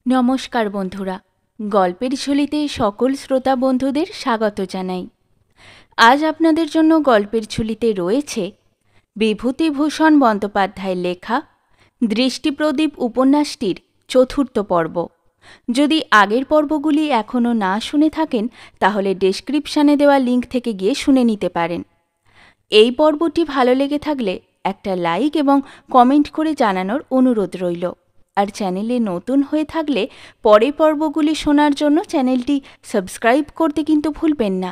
নমস্কার বন্ধুরা, গল্পের ঝুলিতে সকল শ্রোতা বন্ধুদের স্বাগত জানাই। আজ আপনাদের জন্য গল্পের ঝুলিতে রয়েছে বিভূতিভূষণ বন্দ্যোপাধ্যায়ের লেখা দৃষ্টিপ্রদীপ উপন্যাসটির চতুর্থ পর্ব। যদি আগের পর্বগুলি এখনও না শুনে থাকেন তাহলে ডেসক্রিপশানে দেওয়া লিঙ্ক থেকে গিয়ে শুনে নিতে পারেন। এই পর্বটি ভালো লেগে থাকলে একটা লাইক এবং কমেন্ট করে জানানোর অনুরোধ রইল। আর চ্যানেলে নতুন হয়ে থাকলে পরের পর্বগুলি শোনার জন্য চ্যানেলটি সাবস্ক্রাইব করতে কিন্তু ভুলবেন না।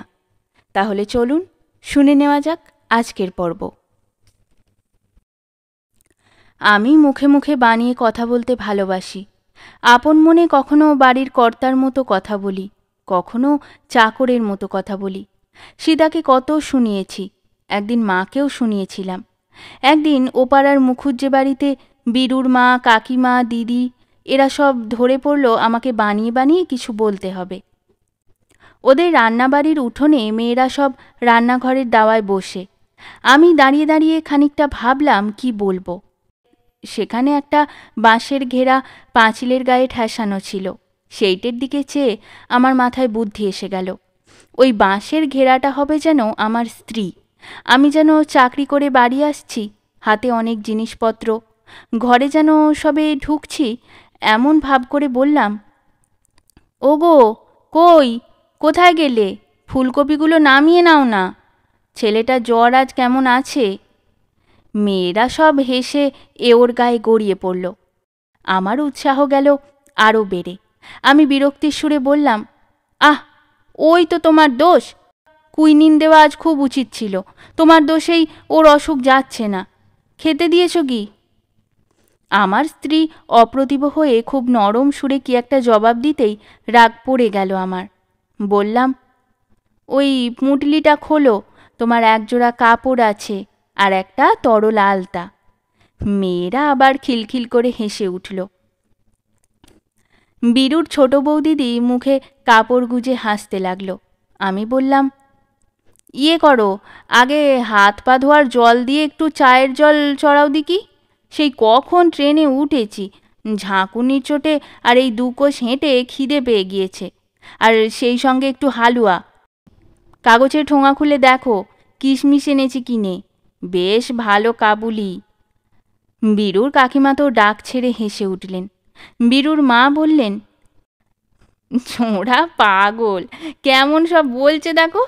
তাহলে চলুন শুনে নেওয়া যাক আজকের পর্ব। আমি মুখে মুখে বানিয়ে কথা বলতে ভালোবাসি। আপন মনে কখনো বাড়ির কর্তার মতো কথা বলি, কখনো চাকরের মতো কথা বলি। সীতাকে কত শুনিয়েছি, একদিন মাকেও শুনিয়েছিলাম। একদিন ওপাড়ার মুখুজ্জে বাড়িতে বীরুর মা, কাকিমা, দিদি এরা সব ধরে পড়ল আমাকে বানিয়ে বানিয়ে কিছু বলতে হবে। ওদের রান্নাবাড়ির উঠোনে মেয়েরা সব রান্নাঘরের দাওয়ায় বসে। আমি দাঁড়িয়ে দাঁড়িয়ে খানিকটা ভাবলাম কি বলবো। সেখানে একটা বাঁশের ঘেরা পাঁচিলের গায়ে ঠেসানো ছিল। সেইটের দিকে চেয়ে আমার মাথায় বুদ্ধি এসে গেল, ওই বাঁশের ঘেরাটা হবে যেন আমার স্ত্রী। আমি যেন চাকরি করে বাড়ি আসছি, হাতে অনেক জিনিসপত্র, ঘরে যেন সবে ঢুকছি, এমন ভাব করে বললাম, ওগো কই, কোথায় গেলে? ফুলকপিগুলো নামিয়ে নাও না, ছেলেটা জ্বর আজ কেমন আছে? মেয়েরা সব হেসে ওর গায়ে গড়িয়ে পড়ল। আমার উৎসাহ গেল আরও বেড়ে। আমি বিরক্তির সুরে বললাম, আহ, ওই তো তোমার দোষ। কুইনিন দেওয়া আজ খুব উচিত ছিল, তোমার দোষেই ওর অসুখ যাচ্ছে না। খেতে দিয়েছ কি? আমার স্ত্রী অপ্রতিভ হয়ে খুব নরম সুরে কি একটা জবাব দিতেই রাগ পড়ে গেল আমার। বললাম, ওই পুঁটলিটা খোলো, তোমার একজোড়া কাপড় আছে আর একটা তরল আলতা। মেয়েরা আবার খিলখিল করে হেসে উঠল। বীরুর ছোট বৌদিদি মুখে কাপড় গুজে হাসতে লাগলো। আমি বললাম, ইয়ে করো, আগে হাত পা ধোয়ার জল দিয়ে একটু চায়ের জল চড়াও দিকি। সেই কখন ট্রেনে উঠেছি, ঝাঁকুনির চোটে আর এই দুকোষ হেঁটে খিদে পেয়ে গিয়েছে, আর সেই সঙ্গে একটু হালুয়া। কাগজের ঠোঙা খুলে দেখো কিশমিশ এনেছি কিনে, বেশ ভালো কাবুলি। বীরুর কাকিমা তো ডাক ছেড়ে হেসে উঠলেন। বীরুর মা বললেন, ছোঁড়া পাগল, কেমন সব বলছে দেখো।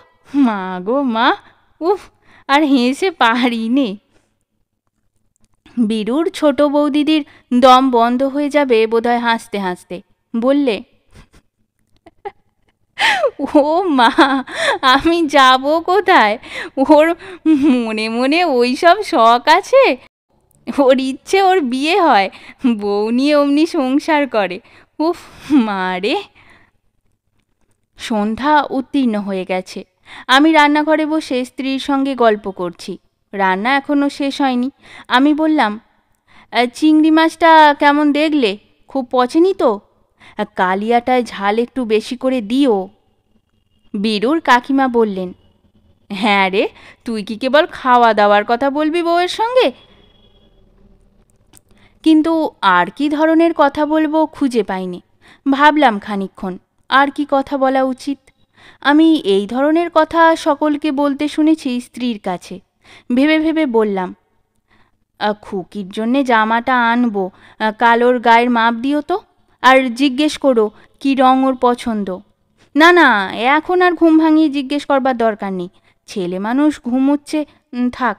মা গো মা, উফ, আর হেসে পারি নে। বীরুর ছোট বৌদিদির দম বন্ধ হয়ে যাবে বোধহয় হাসতে হাসতে। বললে, ও মা, আমি যাব কোথায়? ওর মনে মনে ওই সব শখ আছে, ওর ইচ্ছে ওর বিয়ে হয়, বউ নিয়ে অমনি সংসার করে। উফ মা রে। সন্ধ্যা উত্তীর্ণ হয়ে গেছে। আমি রান্নাঘরে বসে স্ত্রীর সঙ্গে গল্প করছি। রান্না এখনও শেষ হয়নি। আমি বললাম, চিংড়ি মাছটা কেমন দেখলে? খুব পচেনি তো? কালিয়াটায় ঝাল একটু বেশি করে দিও। বীরুর কাকিমা বললেন, হ্যাঁ রে, তুই কি কেবল খাওয়া দাওয়ার কথা বলবি বউয়ের সঙ্গে? কিন্তু আর কি ধরনের কথা বলবো খুঁজে পাইনি। ভাবলাম খানিকক্ষণ আর কি কথা বলা উচিত। আমি এই ধরনের কথা সকলকে বলতে শুনেছি স্ত্রীর কাছে। ভেবে ভেবে বললাম, খুকির জন্যে জামাটা আনবো, কালোর গায়ের মাপ দিও তো, আর জিজ্ঞেস করো কি রং ওর পছন্দ। না না, এখন আর ঘুম ভাঙিয়ে জিজ্ঞেস করবার দরকার নেই, ছেলে মানুষ ঘুমোচ্ছে, থাক,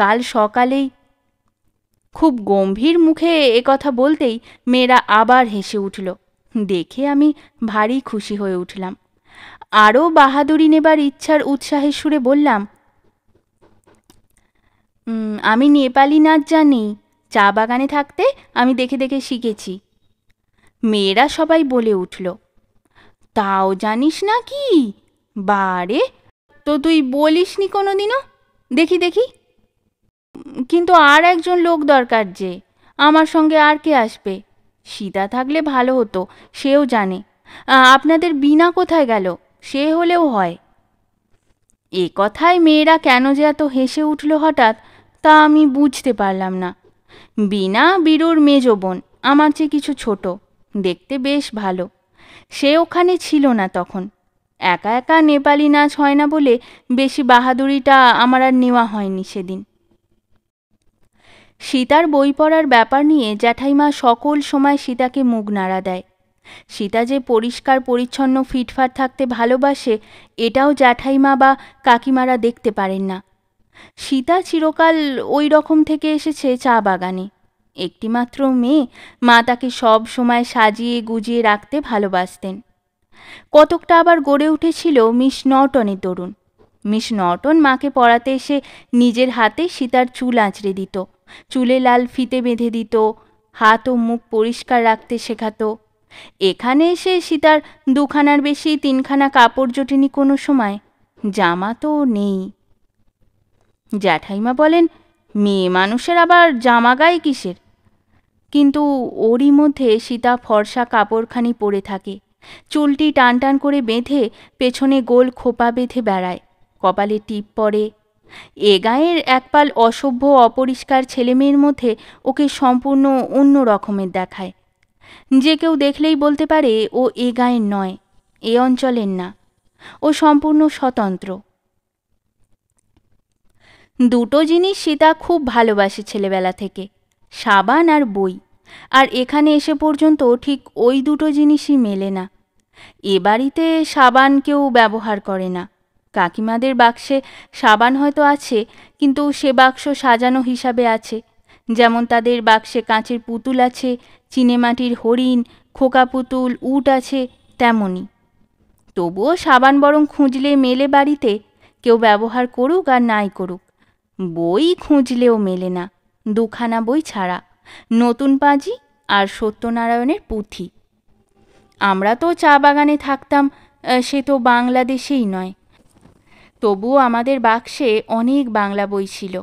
কাল সকালেই। খুব গম্ভীর মুখে কথা বলতেই মেয়েরা আবার হেসে উঠল। দেখে আমি ভারী খুশি হয়ে উঠলাম। আরও বাহাদুরি নেবার ইচ্ছার উৎসাহের সুরে বললাম, আমি নেপালি নাচ জানি, চা বাগানে থাকতে আমি দেখে দেখে শিখেছি। মেয়েরা সবাই বলে উঠল, তাও জানিস না কি? বারে, তো তুই বলিসনি কোনো দিনও, দেখি দেখি। কিন্তু আর একজন লোক দরকার যে, আমার সঙ্গে আর কে আসবে? সীতা থাকলে ভালো হতো, সেও জানে। আপনাদের বিনা কোথায় গেল? সে হলেও হয়। এ কথায় মেয়েরা কেন যে এত হেসে উঠল হঠাৎ, তা আমি বুঝতে পারলাম না। বিনা বীরুর মেজ বোন, আমার চেয়ে কিছু ছোট। দেখতে বেশ ভালো। সে ওখানে ছিল না তখন। একা একা নেপালি নাচ হয় না বলে বেশি বাহাদুরিটা আমার আর নেওয়া হয়নি সেদিন। সীতার বই পড়ার ব্যাপার নিয়ে জ্যাঠাইমা সকল সময় সীতাকে মুখ নাড়া দেয়। সীতা যে পরিষ্কার পরিচ্ছন্ন ফিটফাট থাকতে ভালোবাসে এটাও জ্যাঠাইমা বা কাকিমারা দেখতে পারেন না। সীতা চিরকাল ওই রকম থেকে এসেছে চা বাগানে। একটিমাত্র মেয়ে, মা তাকে সব সময় সাজিয়ে গুজিয়ে রাখতে ভালোবাসতেন। কতকটা আবার গড়ে উঠেছিল মিস নর্টনের দরুন। মিস নর্টন মাকে পড়াতে এসে নিজের হাতে সীতার চুল আঁচড়ে দিত, চুলে লাল ফিতে বেঁধে দিত, হাত ও মুখ পরিষ্কার রাখতে শেখাতো। এখানে এসে সীতার দুখানার বেশি তিনখানা কাপড় জোটেনি কোনো সময়, জামা তো নেই। জ্যাঠাইমা বলেন, মেয়ে মানুষের আবার জামা গায়ে কিসের? কিন্তু ওরই মধ্যে সীতা ফর্সা কাপড়খানি পরে থাকে, চুলটি টান টান করে বেঁধে পেছনে গোল খোপা বেঁধে বেড়ায়, কপালে টিপ পরে। এ গায়ের একপাল অসভ্য অপরিষ্কার ছেলেমেয়ের মধ্যে ওকে সম্পূর্ণ অন্য রকমের দেখায়। যে কেউ দেখলেই বলতে পারে ও এ গায়ের নয়, এ অঞ্চলের না, ও সম্পূর্ণ স্বতন্ত্র। দুটো জিনিস সীতা খুব ভালোবাসে ছেলেবেলা থেকে, সাবান আর বই। আর এখানে এসে পর্যন্ত ঠিক ওই দুটো জিনিসই মেলে না। এ বাড়িতে সাবান কেউ ব্যবহার করে না। কাকিমাদের বাক্সে সাবান হয়তো আছে, কিন্তু সে বাক্স সাজানো হিসাবে আছে। যেমন তাদের বাক্সে কাঁচের পুতুল আছে, চিনেমাটির হরিণ, খোকা পুতুল, উট আছে, তেমনই। তবুও সাবান বরং খুঁজলে মেলে বাড়িতে, কেউ ব্যবহার করুক আর নাই করুক। বই খুঁজলেও মেলে না, দুখানা বই ছাড়া, নতুন পাঁজি আর সত্যনারায়ণের পুঁথি। আমরা তো চা বাগানে থাকতাম, সে তো বাংলাদেশেই নয়। তবুও আমাদের বাক্সে অনেক বাংলা বই ছিল,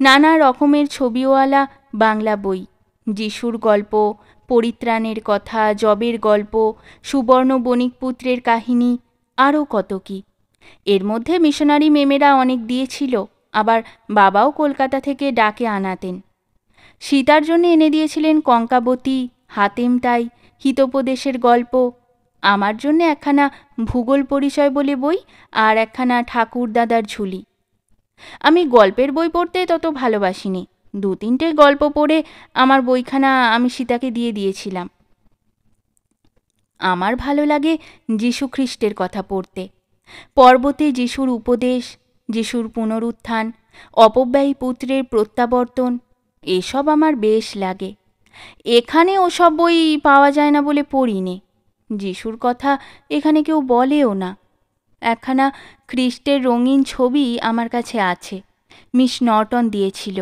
নানা রকমের ছবিওয়ালা বাংলা বই। যিশুর গল্প, পরিত্রাণের কথা, জবের গল্প, সুবর্ণ বণিকপুত্রের কাহিনী, আরও কত কি। এর মধ্যে মিশনারি মেমেরা অনেক দিয়েছিল, আবার বাবাও কলকাতা থেকে ডাকে আনাতেন। সীতার জন্য এনে দিয়েছিলেন কঙ্কাবতী, হাতেমতাই, হিতোপদেশের গল্প। আমার জন্য একখানা ভূগোল পরিচয় বলে বই আর একখানা ঠাকুরদাদার ঝুলি। আমি গল্পের বই পড়তে তত ভালোবাসিনি। দু তিনটে গল্প পড়ে আমার বইখানা আমি সীতাকে দিয়ে দিয়েছিলাম। আমার ভালো লাগে যীশুখ্রিস্টের কথা পড়তে। পর্বতে যিশুর উপদেশ, যিশুর পুনরুত্থান, অপব্যয়ী পুত্রের প্রত্যাবর্তন, এসব আমার বেশ লাগে। এখানে ওসব বই পাওয়া যায় না বলে পড়িনি। যিশুর কথা এখানে কেউ বলেও না। একখানা খ্রিস্টের রঙিন ছবি আমার কাছে আছে, মিস নর্টন দিয়েছিল।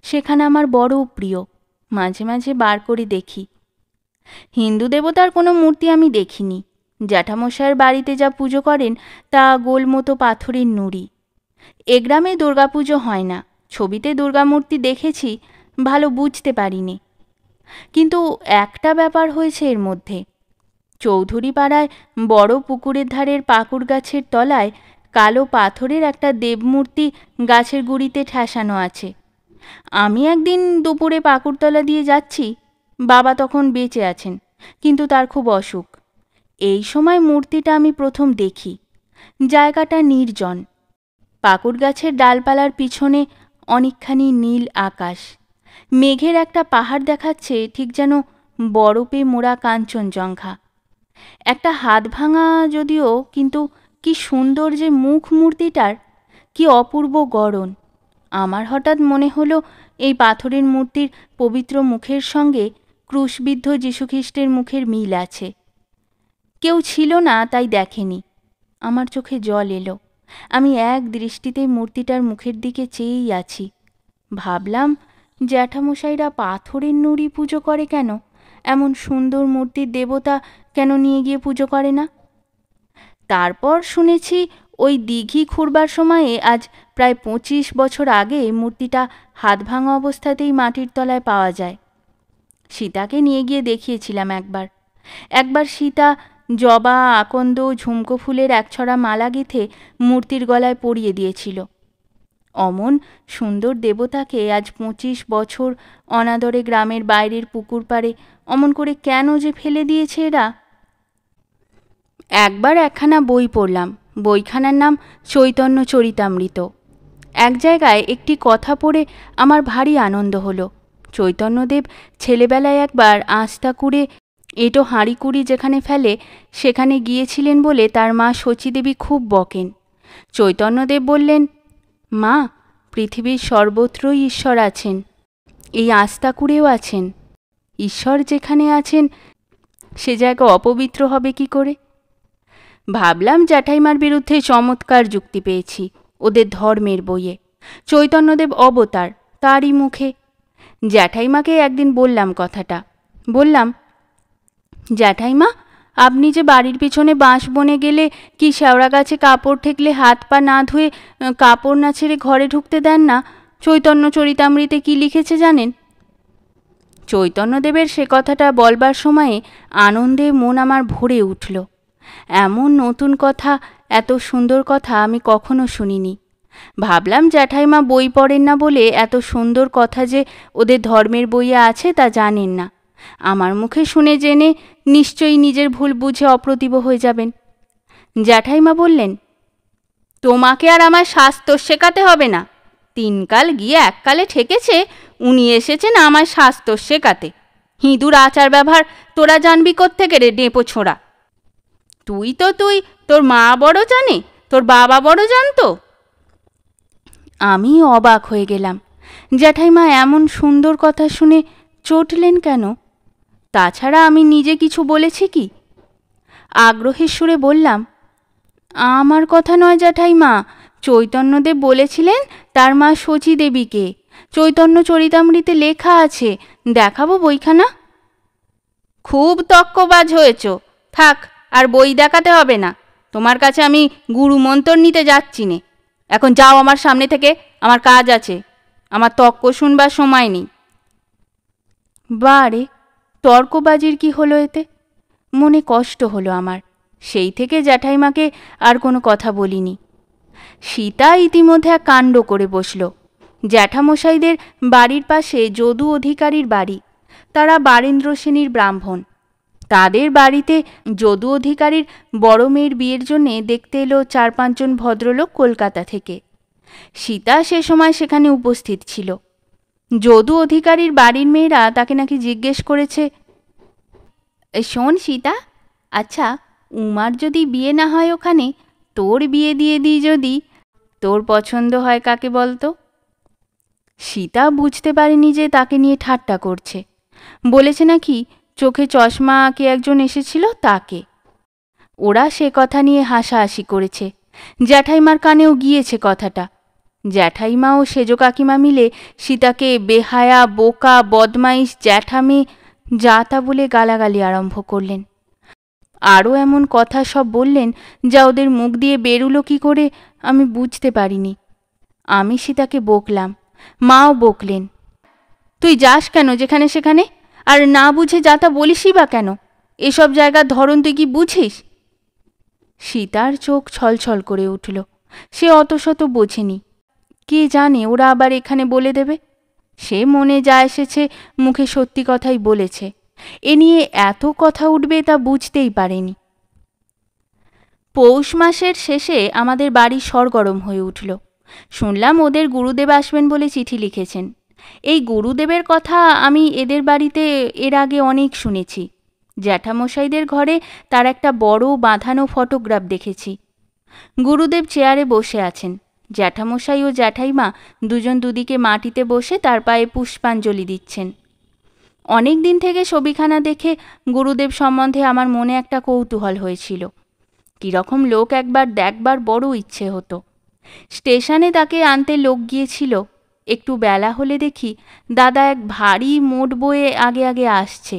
সেখানে আমার বড় প্রিয়, মাঝে মাঝে বার করে দেখি। হিন্দু দেবতার কোনো মূর্তি আমি দেখিনি। জ্যাঠামশায়ের বাড়িতে যা পুজো করেন তা গোলমতো পাথরের নুড়ি। এ গ্রামে দুর্গাপুজো হয় না। ছবিতে দুর্গামূর্তি দেখেছি, ভালো বুঝতে পারিনি। কিন্তু একটা ব্যাপার হয়েছে এর মধ্যে। চৌধুরী পাড়ায় বড় পুকুরের ধারের পাকুড় গাছের তলায় কালো পাথরের একটা দেবমূর্তি গাছের গুঁড়িতে ঠেসানো আছে। আমি একদিন দুপুরে পাকুড়তলা দিয়ে যাচ্ছি, বাবা তখন বেঁচে আছেন, কিন্তু তার খুব অসুখ। এই সময় মূর্তিটা আমি প্রথম দেখি। জায়গাটা নির্জন, পাকুড় গাছের ডালপালার পিছনে অনেকখানি নীল আকাশ, মেঘের একটা পাহাড় দেখাচ্ছে, ঠিক যেন বরফে মোড়া কাঞ্চনজঙ্ঘা। একটা হাত ভাঙা যদিও, কিন্তু কি সুন্দর যে মুখ মূর্তিটার, কি অপূর্ব গড়ন। আমার হঠাৎ মনে হলো এই পাথরের মূর্তির পবিত্র মুখের সঙ্গে ক্রুশবিদ্ধ যীশুখ্রিস্টের মুখের মিল আছে। কেউ ছিল না তাই দেখেনি। আমার চোখে জল এলো। আমি এক দৃষ্টিতে মূর্তিটার মুখের দিকে চেয়েই আছি। ভাবলাম, জ্যাঠামশাইরা পাথরের নুড়ি পুজো করে কেন? এমন সুন্দর মূর্তির দেবতা কেন নিয়ে গিয়ে পুজো করে না? তারপর শুনেছি ওই দিঘি খুঁড়বার সময়ে আজ প্রায় 25 বছর আগে মূর্তিটা হাত ভাঙা অবস্থাতেই মাটির তলায় পাওয়া যায়। সীতাকে নিয়ে গিয়ে দেখিয়েছিলাম একবার। একবার সীতা জবা, আকন্দ, ঝুমকো ফুলের একছড়া মালা গেঁথে মূর্তির গলায় পরিয়ে দিয়েছিল। অমন সুন্দর দেবতাকে আজ 25 বছর অনাদরে গ্রামের বাইরের পুকুর পাড়ে অমন করে কেন যে ফেলে দিয়েছে এরা। একবার একখানা বই পড়লাম, বইখানার নাম চৈতন্য চরিতামৃত। এক জায়গায় একটি কথা পড়ে আমার ভারী আনন্দ হলো। চৈতন্যদেব ছেলেবেলায় একবার আস্থা কুড়ে এঁটো হাঁড়ি কুড়ি যেখানে ফেলে সেখানে গিয়েছিলেন বলে তার মা শচীদেবী খুব বকেন। চৈতন্যদেব বললেন, মা, পৃথিবীর সর্বত্রই ঈশ্বর আছেন, এই আস্থা কুড়েও আছেন। ঈশ্বর যেখানে আছেন সে জায়গা অপবিত্র হবে কি করে? ভাবলাম জ্যাঠাইমার বিরুদ্ধে চমৎকার যুক্তি পেয়েছি ওদের ধর্মের বইয়ে। চৈতন্যদেব অবতার, তারই মুখে। জ্যাঠাইমাকে একদিন বললাম কথাটা। বললাম, জ্যাঠাইমা, আপনি যে বাড়ির পিছনে বাঁশ বনে গেলে কি শেওড়া গাছে কাপড় ঠেকলে হাত পা না ধুয়ে কাপড় না ছেড়ে ঘরে ঢুকতে দেন না, চৈতন্য চরিতামৃতে কি লিখেছে জানেন? চৈতন্যদেবের সে কথাটা বলবার সময়ে আনন্দে মন আমার ভরে উঠল। এমন নতুন কথা, এত সুন্দর কথা আমি কখনো শুনিনি। ভাবলাম জ্যাঠাইমা বই পড়েন না বলে এত সুন্দর কথা যে ওদের ধর্মের বইয়ে আছে তা জানেন না। আমার মুখে শুনে জেনে নিশ্চয়ই নিজের ভুল বুঝে অপ্রতিভ হয়ে যাবেন। জ্যাঠাইমা বললেন, তোমাকে আর আমার শাস্ত্র শেখাতে হবে না। 3 কাল গিয়ে 1 কালে ঠেকেছে, উনি এসেছেন আমার শাস্ত্র শেখাতে। হিঁদুর আচার ব্যবহার তোরা জানবি কোত্থেকে রে ডেপো ছোঁড়া? তুই, তোর মা বড় জানে, তোর বাবা বড় জানতো। আমি অবাক হয়ে গেলাম। জ্যাঠাইমা এমন সুন্দর কথা শুনে চটলেন কেন? তাছাড়া আমি নিজে কিছু বলেছি কি? আগ্রহের সুরে বললাম, আমার কথা নয় জ্যাঠাইমা, চৈতন্যদেব বলেছিলেন তার মা শচীদেবীকে। চৈতন্য চরিতামৃতে লেখা আছে, দেখাবো বইখানা? খুব তক্কবাজ হয়েছ, থাক, আর বই দেখাতে হবে না। তোমার কাছে আমি গুরু মন্ত্র নিতে যাচ্ছি নে। এখন যাও আমার সামনে থেকে, আমার কাজ আছে, আমার তক্ক শুনবার সময় নেই। বারে, তর্কবাজির কি হলো এতে? মনে কষ্ট হলো আমার। সেই থেকে জ্যাঠাইমাকে আর কোনো কথা বলিনি। সীতা ইতিমধ্যে এক কাণ্ড করে বসল। জ্যাঠামশাইদের বাড়ির পাশে যদু অধিকারীর বাড়ি। তারা বারেন্দ্র সেনীর ব্রাহ্মণ। তাদের বাড়িতে যদু অধিকারীর বড় মেয়ের বিয়ের জন্যে দেখতে এলো 4-5 জন ভদ্রলোক কলকাতা থেকে। সীতা সে সময় সেখানে উপস্থিত ছিল। যদু অধিকারীর বাড়ির মেয়েরা তাকে নাকি জিজ্ঞেস করেছে, শোন সীতা, আচ্ছা, উমার যদি বিয়ে না হয় ওখানে, তোর বিয়ে দিয়ে দিই যদি, তোর পছন্দ হয় কাকে বলতো? সীতা বুঝতে পারেনি যে তাকে নিয়ে ঠাট্টা করছে। বলেছে নাকি চোখে চশমা কে একজন এসেছিল তাকে। ওরা সে কথা নিয়ে হাসাহাসি করেছে। জ্যাঠাইমার কানেও গিয়েছে কথাটা। জ্যাঠাইমা ও সেজ কাকিমা মিলে সীতাকে বেহায়া, বোকা, বদমাইশ, জ্যাঠামে যা তা বলে গালাগালি আরম্ভ করলেন। আরও এমন কথা সব বললেন যা ওদের মুখ দিয়ে বেরুলো কি করে আমি বুঝতে পারিনি। আমি সীতাকে বকলাম, মাও বকলেন। তুই যাস কেন যেখানে সেখানে? আর না বুঝে যা তা বলিসই বা কেন? এসব জায়গার ধরন তুই কি বুঝিস? সীতার চোখ ছলছল করে উঠল। সে অত শত বোঝেনি। কে জানে ওরা আবার এখানে বলে দেবে। সে মনে যা এসেছে মুখে সত্যি কথাই বলেছে। এ নিয়ে এত কথা উঠবে তা বুঝতেই পারেনি। পৌষ মাসের শেষে আমাদের বাড়ি সরগরম হয়ে উঠল। শুনলাম ওদের গুরুদেব আসবেন বলে চিঠি লিখেছেন। এই গুরুদেবের কথা আমি এদের বাড়িতে এর আগে অনেক শুনেছি। জ্যাঠামশাইদের ঘরে তার একটা বড় বাঁধানো ফটোগ্রাফ দেখেছি। গুরুদেব চেয়ারে বসে আছেন। জ্যাঠামশাই ও জ্যাঠাইমা দুজন দুদিকে মাটিতে বসে তার পায়ে পুষ্পাঞ্জলি দিচ্ছেন। অনেক দিন থেকে ছবিখানা দেখে গুরুদেব সম্বন্ধে আমার মনে একটা কৌতূহল হয়েছিল। কীরকম লোক একবার দেখবার বড় ইচ্ছে হতো। স্টেশনে তাকে আনতে লোক গিয়েছিল। একটু বেলা হলে দেখি দাদা এক ভারী মোট বয়ে আগে আগে আসছে।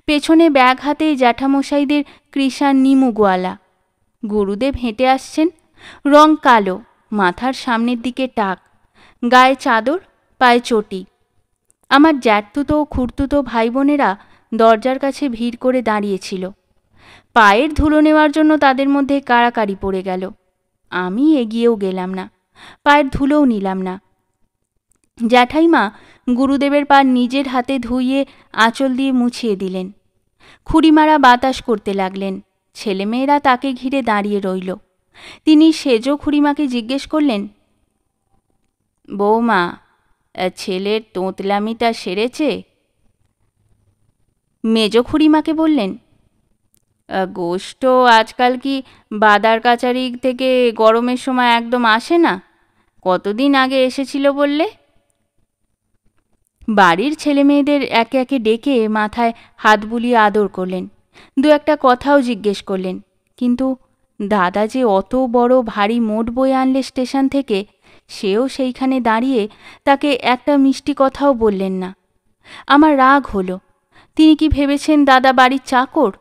পেছনে ব্যাগ হাতে জ্যাঠামশাইদের কৃষাণ নিমুগওয়ালা। গুরুদেব হেঁটে আসছেন। রং কালো, মাথার সামনের দিকে টাক, গায়ে চাদর, পায়ে চটি। আমার জ্যাঠতুতো ও খুড়তুতো ভাই বোনেরা দরজার কাছে ভিড় করে দাঁড়িয়েছিল। পায়ের ধুলো নেওয়ার জন্য তাদের মধ্যে কাড়াকাড়ি পড়ে গেল। আমি এগিয়েও গেলাম না। পায়ের ধুলোও নিলাম না। জ্যাঠাইমা গুরুদেবের পা নিজের হাতে ধুইয়ে আঁচল দিয়ে মুছিয়ে দিলেন। খুড়িমারা বাতাস করতে লাগলেন। ছেলেমেয়েরা তাকে ঘিরে দাঁড়িয়ে রইল। তিনি সেজ খুড়িমাকে জিজ্ঞেস করলেন, বৌমা, ছেলের তোঁতলামিটা সেরেছে? মেজ খুড়িমাকে বললেন, গোষ্ঠ আজকাল কি বাদার কাচারি থেকে গরমের সময় একদম আসে না? কতদিন আগে এসেছিল বললে? বাড়ির ছেলেমেয়েদের একে একে ডেকে মাথায় হাত বুলিয়ে আদর করলেন। দু একটা কথাও জিজ্ঞেস করলেন। কিন্তু দাদা যে অত বড় ভারী মোট বয়ে আনলে স্টেশন থেকে, সেও সেইখানে দাঁড়িয়ে তাকে একটা মিষ্টি কথাও বললেন না। আমার রাগ হলো। তিনি কি ভেবেছেন দাদা বাড়ির চাকর?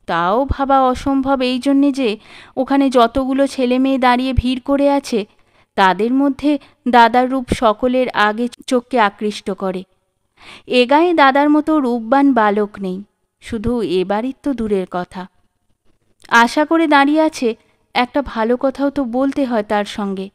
তাও ভাবা অসম্ভব এই জন্যে যে ওখানে যতগুলো ছেলে মেয়ে দাঁড়িয়ে ভিড় করে আছে, তাদের মধ্যে দাদার রূপ সকলের আগে চোখকে আকৃষ্ট করে। এ গায়ে দাদার মতো রূপবান বালক নেই, শুধু এ বাড়ির তো দূরের কথা। আশা করে দাঁড়িয়ে আছে, একটা ভালো কথাও তো বলতে হয় তার সঙ্গে।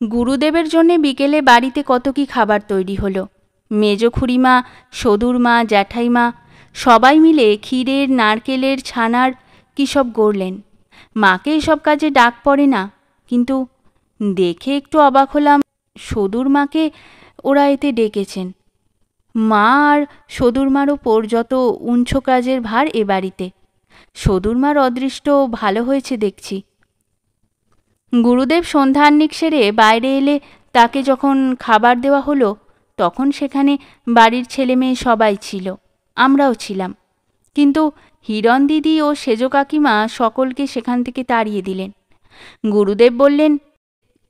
গুরুদেবের জন্যে বিকেলে বাড়িতে কত কি খাবার তৈরি হলো। মেজ খুড়িমা, সদুর মা, জ্যাঠাইমা সবাই মিলে ক্ষীরের, নারকেলের, ছানার কী সব গড়লেন। মাকে এসব কাজে ডাক পড়ে না, কিন্তু দেখে একটু অবাক হলাম, সদুর মাকে ওরা এতে ডেকেছেন। মা আর সদুর মার ওপর যত উঞ্ছ কাজের ভার এ বাড়িতে। সদুর মার অদৃষ্ট ভালো হয়েছে দেখছি। গুরুদেব সন্ধ্যাহ্নিক সেরে বাইরে এলে তাকে যখন খাবার দেওয়া হলো, তখন সেখানে বাড়ির ছেলে মেয়ে সবাই ছিল, আমরাও ছিলাম। কিন্তু হিরণ দিদি ও সেজ কাকিমা সকলকে সেখান থেকে তাড়িয়ে দিলেন। গুরুদেব বললেন,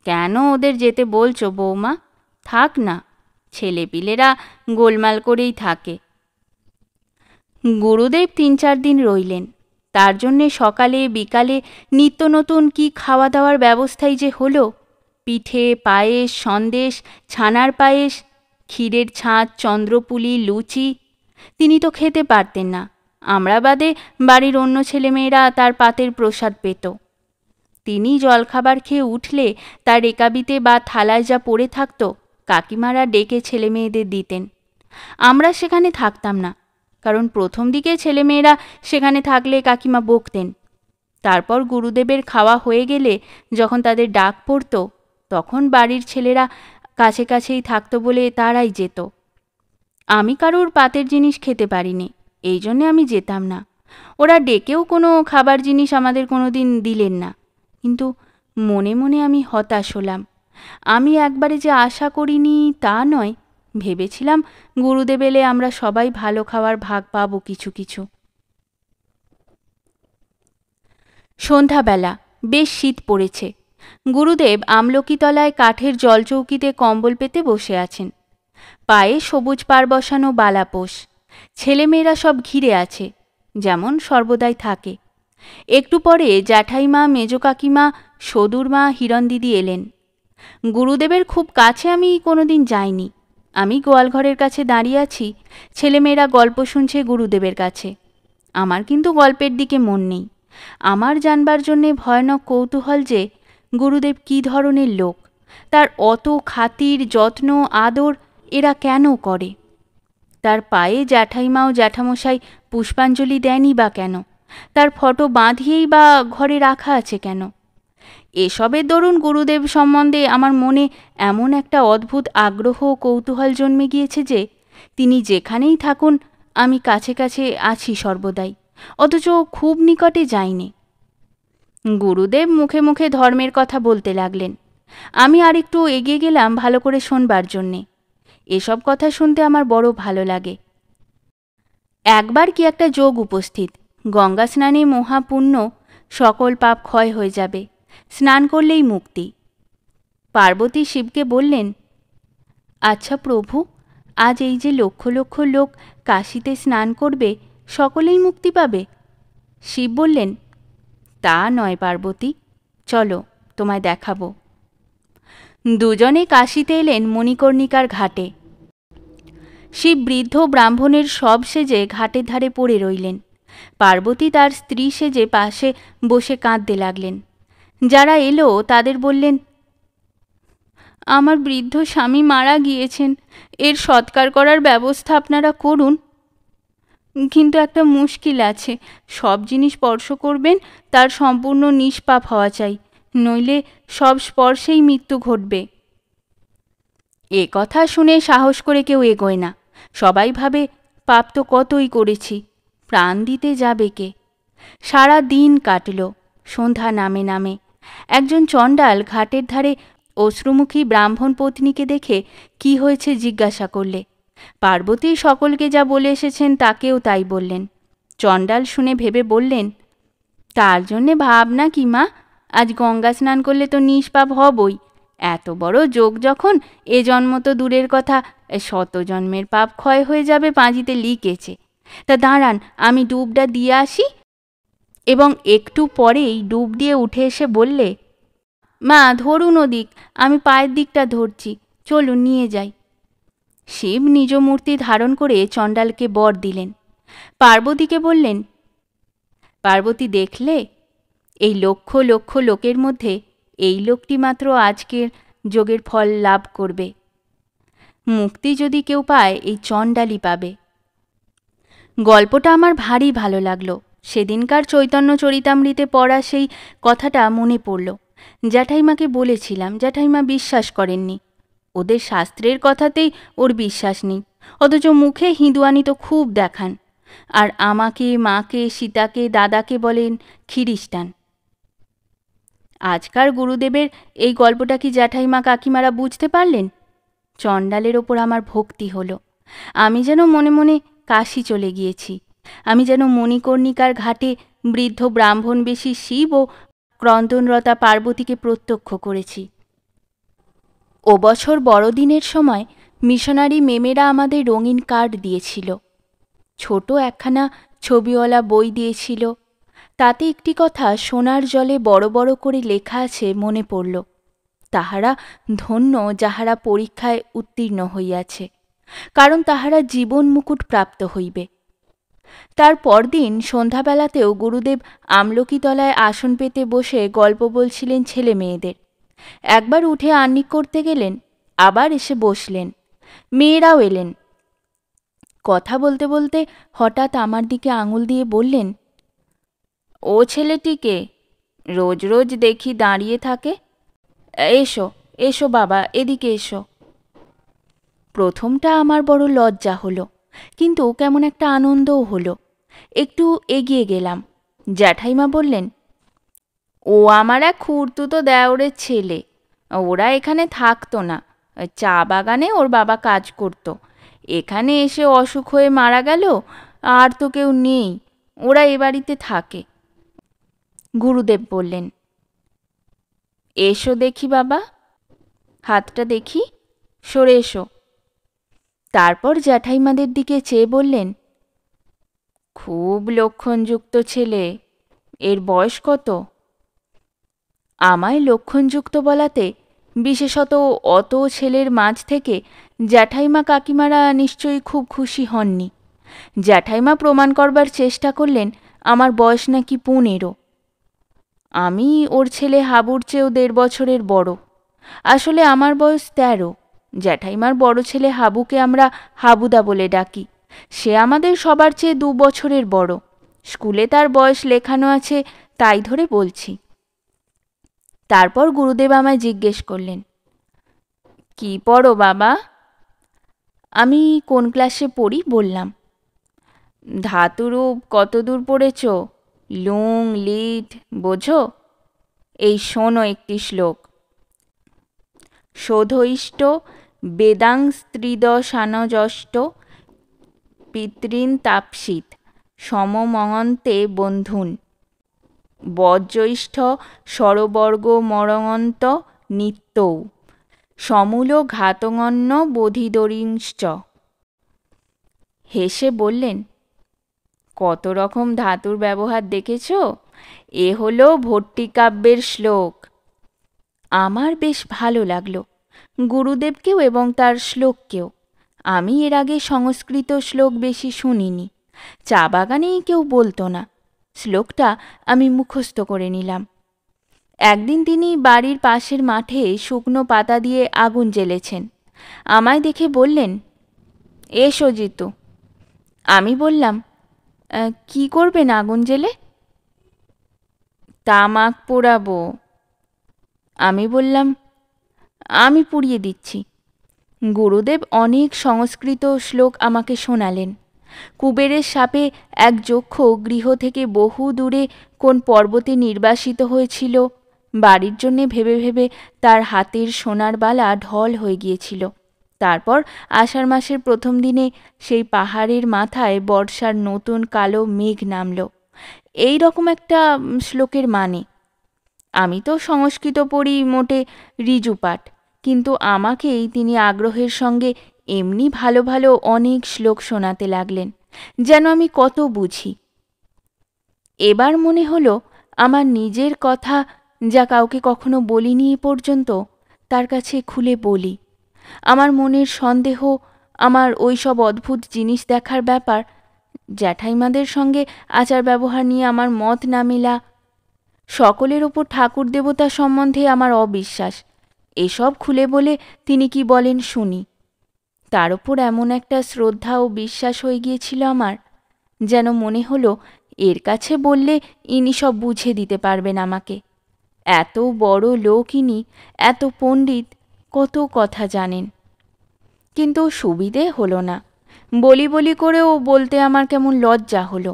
কেন ওদের যেতে বলছো বৌমা? থাক না, ছেলেপিলেরা গোলমাল করেই থাকে। গুরুদেব ৩-৪ দিন রইলেন। তার জন্যে সকালে বিকালে নিত্য নতুন কি খাওয়া দাওয়ার ব্যবস্থাই যে হলো। পিঠে, পায়েস, সন্দেশ, ছানার পায়েস, ক্ষীরের ছাঁচ, চন্দ্রপুলি, লুচি। তিনি তো খেতে পারতেন না, আমরা বাদে বাড়ির অন্য ছেলেমেয়েরা তার পাতের প্রসাদ পেত। তিনি জলখাবার খেয়ে উঠলে তার রেকাবিতে বা থালায় যা পড়ে থাকত, কাকিমারা ডেকে ছেলেমেয়েদের দিতেন। আমরা সেখানে থাকতাম না, কারণ প্রথম দিকে ছেলেমেয়েরা সেখানে থাকলে কাকিমা বকতেন। তারপর গুরুদেবের খাওয়া হয়ে গেলে যখন তাদের ডাক পড়ত, তখন বাড়ির ছেলেরা কাছে কাছেই থাকতো বলে তারাই যেত। আমি কারুর পাতের জিনিস খেতে পারিনি, এই জন্যে আমি যেতাম না। ওরা ডেকেও কোনো খাবার জিনিস আমাদের কোনো দিন দিলেন না। কিন্তু মনে মনে আমি হতাশ হলাম। আমি একবারে যে আশা করিনি তা নয়, ভেবেছিলাম গুরুদেব এলে আমরা সবাই ভালো খাওয়ার ভাগ পাবো কিছু কিছু। সন্ধ্যাবেলা, বেশ শীত পড়েছে। গুরুদেব আমলকিতলায় কাঠের জলচৌকিতে কম্বল পেতে বসে আছেন। পায়ে সবুজ পাড় বসানো বালাপোষ। ছেলেমেয়েরা সব ঘিরে আছে, যেমন সর্বদাই থাকে। একটু পরে জ্যাঠাইমা, মেজ কাকিমা, সদুর মা, হিরণ দিদি এলেন। গুরুদেবের খুব কাছে আমি কোনোদিন যাইনি। আমি গোয়ালঘরের কাছে দাঁড়িয়ে আছি, ছেলেমেয়েরা গল্প শুনছে গুরুদেবের কাছে। আমার কিন্তু গল্পের দিকে মন নেই। আমার জানবার জন্যে ভয়ানক কৌতূহল যে গুরুদেব কী ধরনের লোক, তার অত খাতির, যত্ন, আদর এরা কেন করে? তার পায়ে জ্যাঠাইমা ও জ্যাঠামশাই পুষ্পাঞ্জলি দেনই বা কেন? তার ফটো বাঁধিয়েই বা ঘরে রাখা আছে কেন? এসবের দরুন গুরুদেব সম্বন্ধে আমার মনে এমন একটা অদ্ভুত আগ্রহ ও কৌতূহল জন্মে গিয়েছে যে তিনি যেখানেই থাকুন আমি কাছে কাছে আছি সর্বদাই, অথচ খুব নিকটে যাইনি। গুরুদেব মুখে মুখে ধর্মের কথা বলতে লাগলেন। আমি আরেকটু এগিয়ে গেলাম ভালো করে শোনবার জন্যে। এসব কথা শুনতে আমার বড় ভালো লাগে। একবার কি একটা যোগ উপস্থিত, গঙ্গা স্নানে মহাপুণ্য, সকল পাপ ক্ষয় হয়ে যাবে, স্নান করলেই মুক্তি। পার্বতী শিবকে বললেন, আচ্ছা প্রভু, আজ এই যে লক্ষ লক্ষ লোক কাশীতে স্নান করবে, সকলেই মুক্তি পাবে? শিব বললেন, তা নয় পার্বতী, চলো তোমায় দেখাবো। দুজনে কাশীতে এলেন মণিকর্ণিকার ঘাটে। শিব বৃদ্ধ ব্রাহ্মণের সব সেজে ঘাটের ধারে পড়ে রইলেন। পার্বতী তার স্ত্রী সেজে পাশে বসে কাঁদতে লাগলেন। যারা এলো তাদের বললেন, আমার বৃদ্ধ স্বামী মারা গিয়েছেন, এর সৎকার করার ব্যবস্থা আপনারা করুন। কিন্তু একটা মুশকিল আছে, সব জিনিস স্পর্শ করবেন তার সম্পূর্ণ নিষ্পাপ হওয়া চাই, নইলে সব স্পর্শেই মৃত্যু ঘটবে। এ কথা শুনে সাহস করে কেউ এগোয় না। সবাই ভাবে, পাপ তো কতই করেছি, প্রাণ দিতে যাবে কে। সারা দিন কাটল। সন্ধ্যা নামে নামে একজন চণ্ডাল ঘাটের ধারে অশ্রুমুখী ব্রাহ্মণ পত্নীকে দেখে কি হয়েছে জিজ্ঞাসা করলে। পার্বতী সকলকে যা বলে এসেছেন তাকেও তাই বললেন। চণ্ডাল শুনে ভেবে বললেন, তার জন্যে ভাবনা কি মা, আজ গঙ্গা স্নান করলে তো নিষ্পাপ হবই। এত বড় যোগ যখন, এ জন্ম তো দূরের কথা, শত জন্মের পাপ ক্ষয় হয়ে যাবে পাঁজিতে লিখেছে। তা দাঁড়ান, আমি ডুবটা দিয়ে আসি। এবং একটু পরেই ডুব দিয়ে উঠে এসে বললে, মা ধরুন ওদিক, আমি পায়ের দিকটা ধরছি, চলুন নিয়ে যাই। শিব নিজ মূর্তি ধারণ করে চণ্ডালকে বর দিলেন। পার্বতীকে বললেন, পার্বতী দেখলে, এই লক্ষ লক্ষ লোকের মধ্যে এই লোকটি মাত্র আজকের যোগের ফল লাভ করবে। মুক্তি যদি কেউ পায়, এই চণ্ডালই পাবে। গল্পটা আমার ভারী ভালো লাগলো। সেদিনকার চৈতন্য চরিতামৃতে পড়া সেই কথাটা মনে পড়ল। জ্যাঠাইমাকে বলেছিলাম, জ্যাঠাইমা বিশ্বাস করেননি। ওদের শাস্ত্রের কথাতেই ওর বিশ্বাস নেই, অথচ মুখে হিঁদুয়ানি তো খুব দেখান। আর আমাকে, মাকে, সীতাকে, দাদাকে বলেন খ্রিস্টান। আজকার গুরুদেবের এই গল্পটা কি জ্যাঠাইমা কাকিমারা বুঝতে পারলেন? চণ্ডালের ওপর আমার ভক্তি হলো। আমি যেন মনে মনে কাশী চলে গিয়েছি। আমি যেন মণিকর্ণিকার ঘাটে বৃদ্ধ ব্রাহ্মণবেশী শিব ও ক্রন্দনরতা পার্বতীকে প্রত্যক্ষ করেছি। ও বছর বড়দিনের সময় মিশনারি মেমেরা আমাদের রঙিন কার্ড দিয়েছিল। ছোট একখানা ছবিওয়ালা বই দিয়েছিল। তাতে একটি কথা সোনার জলে বড় বড় করে লেখা আছে মনে পড়ল, তাহারা ধন্য যাহারা পরীক্ষায় উত্তীর্ণ হইয়াছে, কারণ তাহারা জীবন মুকুট প্রাপ্ত হইবে। তার পরদিন সন্ধ্যাবেলাতেও গুরুদেব আমলকিতলায় আসন পেতে বসে গল্প বলছিলেন ছেলে মেয়েদের। একবার উঠে আহ্নিক করতে গেলেন, আবার এসে বসলেন। মেয়েরাও এলেন। কথা বলতে বলতে হঠাৎ আমার দিকে আঙুল দিয়ে বললেন, ও ছেলেটিকে রোজ রোজ দেখি দাঁড়িয়ে থাকে। এসো এসো বাবা, এদিকে এসো। প্রথমটা আমার বড় লজ্জা হলো, কিন্তু কেমন একটা আনন্দও হলো। একটু এগিয়ে গেলাম। জ্যাঠাইমা বললেন, ও আমার এক খুড়তুতো দেওরের ছেলে, ওরা এখানে থাকতো না, চা বাগানে ওর বাবা কাজ করত। এখানে এসে অসুখ হয়ে মারা গেল, আর তো কেউ নেই, ওরা এ বাড়িতে থাকে। গুরুদেব বললেন, এসো দেখি বাবা, হাতটা দেখি, সরে এসো। তারপর জ্যাঠাইমাদের দিকে চেয়ে বললেন, খুব লক্ষণযুক্ত ছেলে, এর বয়স কত? আমায় লক্ষণযুক্ত বলাতে বিশেষত অত ছেলের মাঝ থেকে জ্যাঠাইমা কাকিমারা নিশ্চয়ই খুব খুশি হননি। জ্যাঠাইমা প্রমাণ করবার চেষ্টা করলেন আমার বয়স নাকি 15। আমি ওর ছেলে হাবুর চেয়েও 1.5 বছরের বড়। আসলে আমার বয়স 13। জ্যাঠাইমার বড় ছেলে হাবুকে আমরা হাবুদা বলে ডাকি। সে আমাদের সবার চেয়ে 2 বছরের বড়। স্কুলে তার বয়স লেখানো আছে, তাই ধরে বলছি। তারপর গুরুদেব আমায় জিজ্ঞেস করলেন, কি পড়ো বাবা? আমি কোন ক্লাসে পড়ি বললাম। ধাতুরূপ কত দূর পড়েছ? লুং লিট বোঝো? এই শোনো একটি শ্লোক। শোধইষ্ট বেদাং স্ত্রিদশানজষ্ট পিতৃন তাপসিত সমমঙন্তে বন্ধুন বজ্রৈষ্ঠ সরবর্গ মরঙন্ত নিত্যৌ সমূল ঘাতঙন্য বোধিদরিংশ্চ। হেসে বললেন, কত রকম ধাতুর ব্যবহার দেখেছ? এ হলো ভট্টিকাব্যের শ্লোক। আমার বেশ ভালো লাগলো, গুরুদেবকেও এবং তার শ্লোককেও। আমি এর আগে সংস্কৃত শ্লোক বেশি শুনিনি। চা বাগানেই কেউ বলতো না। শ্লোকটা আমি মুখস্থ করে নিলাম। একদিন তিনি বাড়ির পাশের মাঠে শুকনো পাতা দিয়ে আগুন জ্বেলেছেন। আমায় দেখে বললেন, এসো জিতু। আমি বললাম, কি করবেন আগুন জ্বেলে? তামাক পোড়াবো। আমি বললাম, আমি পুড়িয়ে দিচ্ছি। গুরুদেব অনেক সংস্কৃত শ্লোক আমাকে শোনালেন। কুবেরের শাপে এক যক্ষ গৃহ থেকে বহু দূরে কোন পর্বতে নির্বাসিত হয়েছিল। বাড়ির জন্যে ভেবে ভেবে তার হাতের সোনার বালা ঢল হয়ে গিয়েছিল। তারপর আষাঢ় মাসের প্রথম দিনে সেই পাহাড়ের মাথায় বর্ষার নতুন কালো মেঘ নামল। এই রকম একটা শ্লোকের মানে। আমি তো সংস্কৃত পড়ি মোটে ঋজুপাঠ, কিন্তু আমাকেই তিনি আগ্রহের সঙ্গে এমনি ভালো ভালো অনেক শ্লোক শোনাতে লাগলেন, যেন আমি কত বুঝি। এবার মনে হলো আমার নিজের কথা, যা কাউকে কখনো বলিনি এ পর্যন্ত, তার কাছে খুলে বলি। আমার মনের সন্দেহ, আমার ওই সব অদ্ভুত জিনিস দেখার ব্যাপার, জ্যাঠাইমাদের সঙ্গে আচার ব্যবহার নিয়ে আমার মত না মেলা, সকলের ওপর ঠাকুর দেবতা সম্বন্ধে আমার অবিশ্বাস, এসব খুলে বলে তিনি কি বলেন শুনি। তার ওপর এমন একটা শ্রদ্ধা ও বিশ্বাস হয়ে গিয়েছিল আমার, যেন মনে হলো এর কাছে বললে ইনি সব বুঝে দিতে পারবেন আমাকে। এত বড় লোক ইনি, এত পণ্ডিত, কত কথা জানেন। কিন্তু সুবিধে হলো না। বলি বলি করেও বলতে আমার কেমন লজ্জা হলো।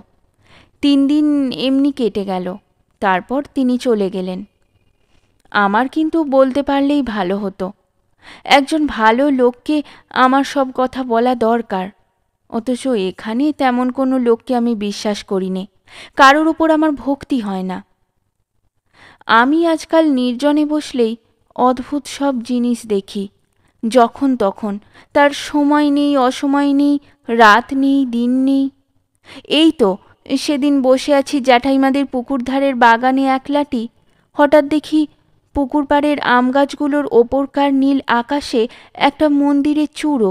3 দিন এমনি কেটে গেল। তারপর তিনি চলে গেলেন। আমার কিন্তু বলতে পারলেই ভালো হতো। একজন ভালো লোককে আমার সব কথা বলা দরকার। অথচ এখানে তেমন কোনো লোককে আমি বিশ্বাস করি নে, কারোর উপর আমার ভক্তি হয় না। আমি আজকাল নির্জনে বসলেই অদ্ভুত সব জিনিস দেখি, যখন তখন। তার সময় নেই, অসময় নেই, রাত নেই, দিন নেই। এই তো সেদিন বসে আছি জ্যাঠাইমাদের পুকুর ধারের বাগানে একলাটি, হঠাৎ দেখি পুকুর পাড়ের আম গাছগুলোর ওপরকার নীল আকাশে একটা মন্দিরের চূড়ো,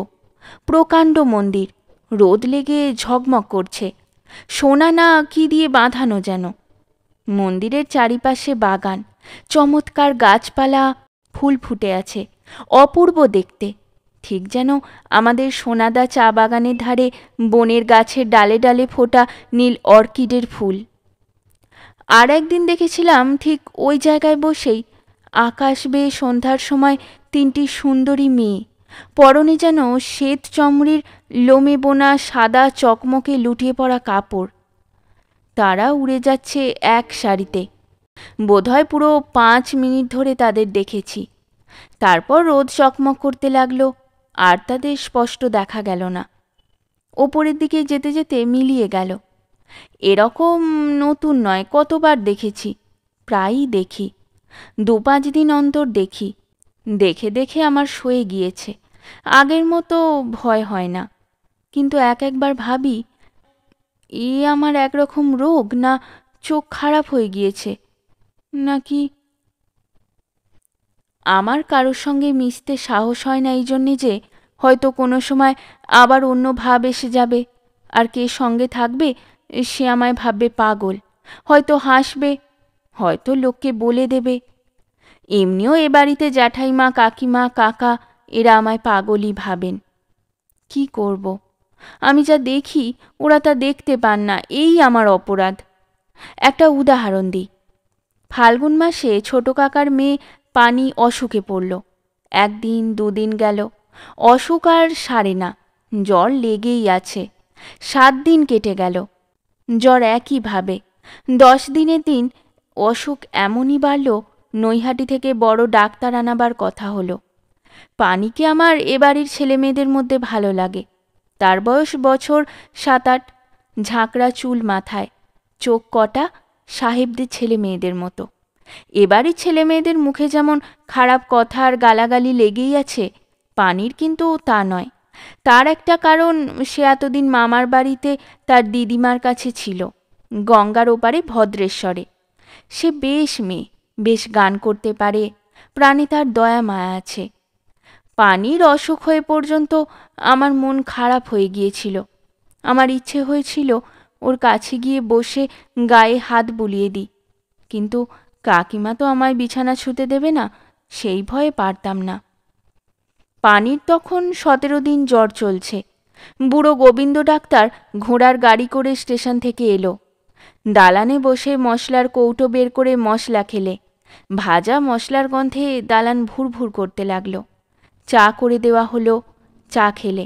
প্রকাণ্ড মন্দির, রোদ লেগে ঝকমক করছে, সোনা না কি দিয়ে বাঁধানো যেন। মন্দিরের চারিপাশে বাগান, চমৎকার গাছপালা, ফুল ফুটে আছে, অপূর্ব দেখতে, ঠিক যেন আমাদের সোনাদা চা বাগানের ধারে বনের গাছের ডালে ডালে ফোটা নীল অর্কিডের ফুল। আর একদিন দেখেছিলাম ঠিক ওই জায়গায় বসেই আকাশ বেয়ে সন্ধ্যার সময় 3টি সুন্দরী মেয়ে, পরনে যেন শ্বেত চমড়ির লোমে বোনা সাদা চকমকে লুটিয়ে পড়া কাপড়। তারা উড়ে যাচ্ছে এক সারিতে। বোধহয় পুরো 5 মিনিট ধরে তাদের দেখেছি। তারপর রোদ চকমক করতে লাগলো, আর তাদের স্পষ্ট দেখা গেল না। ওপরের দিকে যেতে যেতে মিলিয়ে গেল। এরকম নতুন নয়, কতবার দেখেছি, প্রায়ই দেখি, 2-5 দিন অন্তর দেখি। দেখে দেখে আমার সয়ে গিয়েছে, আগের মতো ভয় হয় না। কিন্তু একবার ভাবি, এ আমার একরকম রোগ, না চোখ খারাপ হয়ে গিয়েছে, নাকি। আমার কারোর সঙ্গে মিশতে সাহস হয় না এই জন্যে যে হয়তো কোনো সময় আবার অন্য ভাব এসে যাবে, আর কে সঙ্গে থাকবে সে আমায় ভাববে পাগল, হয়তো হাসবে, হয়তো লোককে বলে দেবে। এমনিও এ বাড়িতে জ্যাঠাইমা, কাকিমা, কাকা এরা আমায় পাগলই ভাবেন। কি করব? আমি যা দেখি ওরা তা দেখতে পান না, এই আমার অপরাধ। একটা উদাহরণ দিই। ফাল্গুন মাসে ছোট কাকার মেয়ে পানি অসুখে পড়ল। 1 দিন 2 দিন গেল, অসুখ আর সারে না, জ্বর লেগেই আছে। 7 দিন কেটে গেল, জ্বর একইভাবে। 10 দিনের দিন অসুখ এমনই বাড়ল, নৈহাটি থেকে বড় ডাক্তার আনাবার কথা হলো। পানিকে আমার এ বাড়ির ছেলেমেয়েদের মধ্যে ভালো লাগে। তার বয়স বছর 7-8, ঝাঁকড়া চুল মাথায়, চোখ কটা সাহেবদের ছেলে মেয়েদের মতো। এবারই ছেলে মেয়েদের মুখে যেমন খারাপ কথা আর গালাগালি লেগেই আছে, পানির কিন্তু তা নয়। তার একটা কারণ, সে এতদিন মামার বাড়িতে তার দিদিমার কাছে ছিল, গঙ্গার ওপারে ভদ্রেশ্বরে। সে বেশ মেয়ে, বেশ গান করতে পারে, প্রাণে তার দয়া মায়া আছে। পানির অসুখ হয়ে পর্যন্ত আমার মন খারাপ হয়ে গিয়েছিল। আমার ইচ্ছে হয়েছিল ওর কাছে গিয়ে বসে গায়ে হাত বুলিয়ে দিই, কিন্তু কাকিমা তো আমায় বিছানা ছুতে দেবে না, সেই ভয়ে পারতাম না। পানির তখন 17 দিন জ্বর চলছে। বুড়ো গোবিন্দ ডাক্তার ঘোড়ার গাড়ি করে স্টেশন থেকে এলো। দালানে বসে মশলার কৌটো বের করে মশলা খেলে। ভাজা মশলার গন্ধে দালান ভুরভুর করতে লাগলো। চা করে দেওয়া হলো, চা খেলে।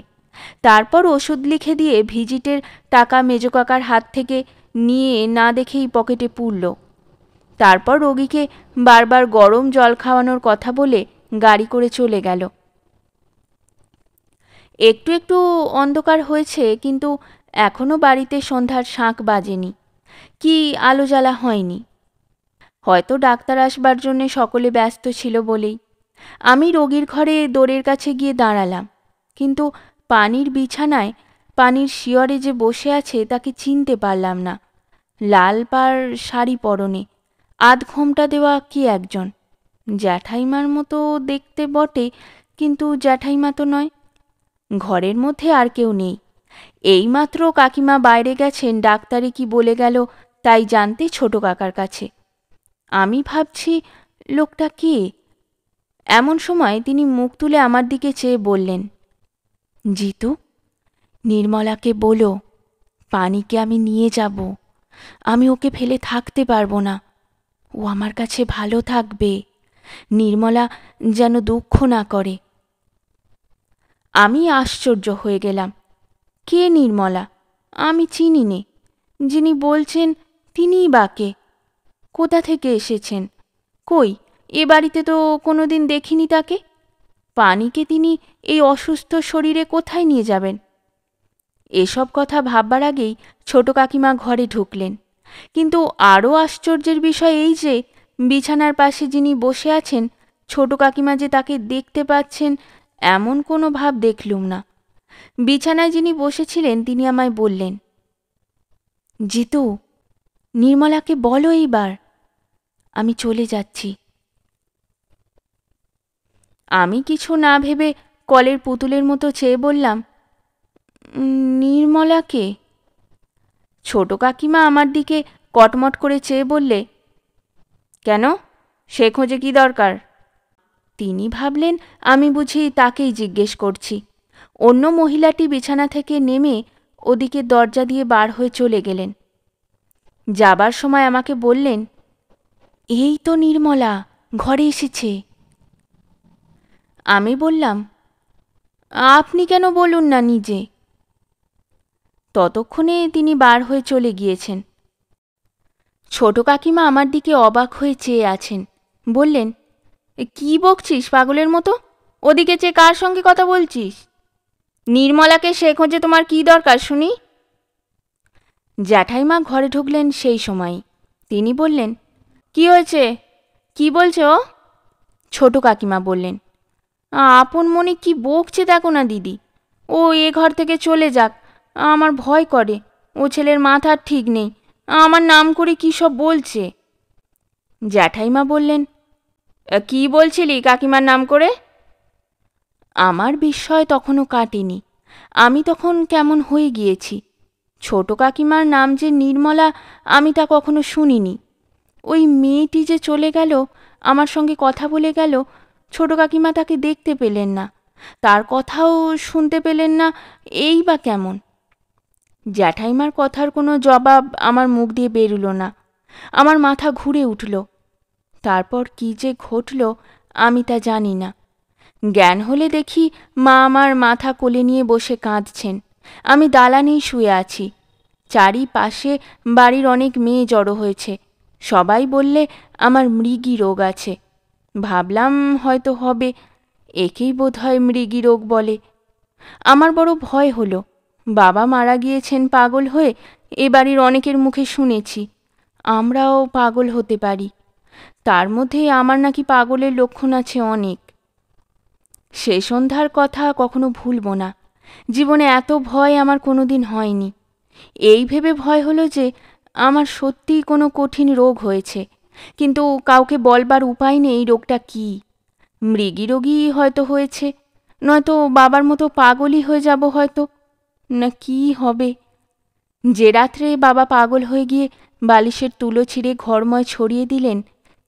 তারপর ওষুধ লিখে দিয়ে ভিজিটের টাকা মেজো কাকার হাত থেকে নিয়ে না দেখেই পকেটে পুরল। তারপর রোগীকে বারবার গরম জল খাওয়ানোর কথা বলে গাড়ি করে চলে গেল। একটু একটু অন্ধকার হয়েছে, কিন্তু এখনো বাড়িতে সন্ধ্যার শাঁখ বাজেনি, কি আলো জ্বালা হয়নি। হয়তো ডাক্তার আসবার জন্যে সকলে ব্যস্ত ছিল বলেই। আমি রোগীর ঘরে দোরের কাছে গিয়ে দাঁড়ালাম, কিন্তু পানির বিছানায় পানির শিয়রে যে বসে আছে তাকে চিনতে পারলাম না। লাল পাড় শাড়ি পরনে, আধ ঘোমটা দেওয়া কি একজন। জ্যাঠাইমার মতো দেখতে বটে, কিন্তু জ্যাঠাইমা তো নয়। ঘরের মধ্যে আর কেউ নেই। এইমাত্র কাকিমা বাইরে গেছেন ডাক্তারে কি বলে গেল তাই জানতে ছোট কাকার কাছে। আমি ভাবছি লোকটা কে। এমন সময় তিনি মুখ তুলে আমার দিকে চেয়ে বললেন, জিতু, নির্মলাকে বলো পানিকে আমি নিয়ে যাব। আমি ওকে ফেলে থাকতে পারবো না। ও আমার কাছে ভালো থাকবে। নির্মলা যেন দুঃখ না করে। আমি আশ্চর্য হয়ে গেলাম। কে নির্মলা? আমি চিনি নে। যিনি বলছেন তিনিই বা কে? কোথা থেকে এসেছেন? কই, এ বাড়িতে তো কোনো দিন দেখিনি তাকে। পানিকে তিনি এই অসুস্থ শরীরে কোথায় নিয়ে যাবেন? এসব কথা ভাববার আগেই ছোট কাকিমা ঘরে ঢুকলেন। কিন্তু আরও আশ্চর্যের বিষয় এই যে বিছানার পাশে যিনি বসে আছেন ছোট কাকিমা যে তাকে দেখতে পাচ্ছেন এমন কোনো ভাব দেখলুম না। বিছানায় যিনি বসেছিলেন তিনি আমায় বললেন, জিতু, নির্মলাকে বলো এইবার আমি চলে যাচ্ছি। আমি কিছু না ভেবে কলের পুতুলের মতো চেয়ে বললাম, নির্মলাকে? ছোট কাকিমা আমার দিকে কটমট করে চেয়ে বললে, কেন, সে খোঁজে কি দরকার? তিনি ভাবলেন আমি বুঝি তাকেই জিজ্ঞেস করছি। অন্য মহিলাটি বিছানা থেকে নেমে ওদিকে দরজা দিয়ে বার হয়ে চলে গেলেন। যাবার সময় আমাকে বললেন, এই তো নির্মলা ঘরে এসেছে। আমি বললাম, আপনি কেন বলুন না নিজে? ততক্ষণে তিনি বার হয়ে চলে গিয়েছেন। ছোট কাকিমা আমার দিকে অবাক হয়ে চেয়ে আছেন। বললেন, কি বকছিস পাগলের মতো? ওদিকে চেয়ে কার সঙ্গে কথা বলছিস? নির্মলাকে সে খোঁজে তোমার কি দরকার শুনি? জ্যাঠাইমা ঘরে ঢুকলেন সেই সময়। তিনি বললেন, কি হয়েছে, কি বলছে ও? ছোট কাকিমা বললেন, আপন মনে কি বকছে দেখো না দিদি। ও এ ঘর থেকে চলে যাক, আমার ভয় করে। ও ছেলের মাথার ঠিক নেই, আমার নাম করে কী সব বলছে। জ্যাঠাইমা বললেন, কি বলছিলি কাকিমার নাম করে? আমার বিস্ময় তখনও কাটেনি। আমি তখন কেমন হয়ে গিয়েছি। ছোট কাকিমার নাম যে নির্মলা আমি তা কখনো শুনিনি। ওই মেয়েটি যে চলে গেল, আমার সঙ্গে কথা বলে গেল, ছোট কাকিমা তাকে দেখতে পেলেন না, তার কথাও শুনতে পেলেন না, এই বা কেমন? জ্যাঠাইমার কথার কোনো জবাব আমার মুখ দিয়ে বেরুল না। আমার মাথা ঘুরে উঠল। তারপর কি যে ঘটল আমি তা জানি না। জ্ঞান হলে দেখি মা আমার মাথা কোলে নিয়ে বসে কাঁদছেন। আমি দালানেই শুয়ে আছি। চারিপাশে বাড়ির অনেক মেয়ে জড়ো হয়েছে। সবাই বললে আমার মৃগী রোগ আছে। ভাবলাম হয়তো হবে, একেই বোধহয় মৃগী রোগ বলে। আমার বড় ভয় হলো। বাবা মারা গিয়েছেন পাগল হয়ে, এ বাড়ির অনেকের মুখে শুনেছি। আমরাও পাগল হতে পারি। তার মধ্যে আমার নাকি পাগলের লক্ষণ আছে অনেক। সে সন্ধ্যার কথা কখনো ভুলব না। জীবনে এত ভয় আমার কোনো দিন হয়নি। এই ভেবে ভয় হলো যে আমার সত্যিই কোনো কঠিন রোগ হয়েছে, কিন্তু কাউকে বলবার উপায় নেই রোগটা কী। মৃগী রোগী হয়তো হয়েছে, নয়তো বাবার মতো পাগলই হয়ে যাব হয়তো, না কি হবে। যে রাত্রে বাবা পাগল হয়ে গিয়ে বালিশের তুলো ছিঁড়ে ঘরময় ছড়িয়ে দিলেন,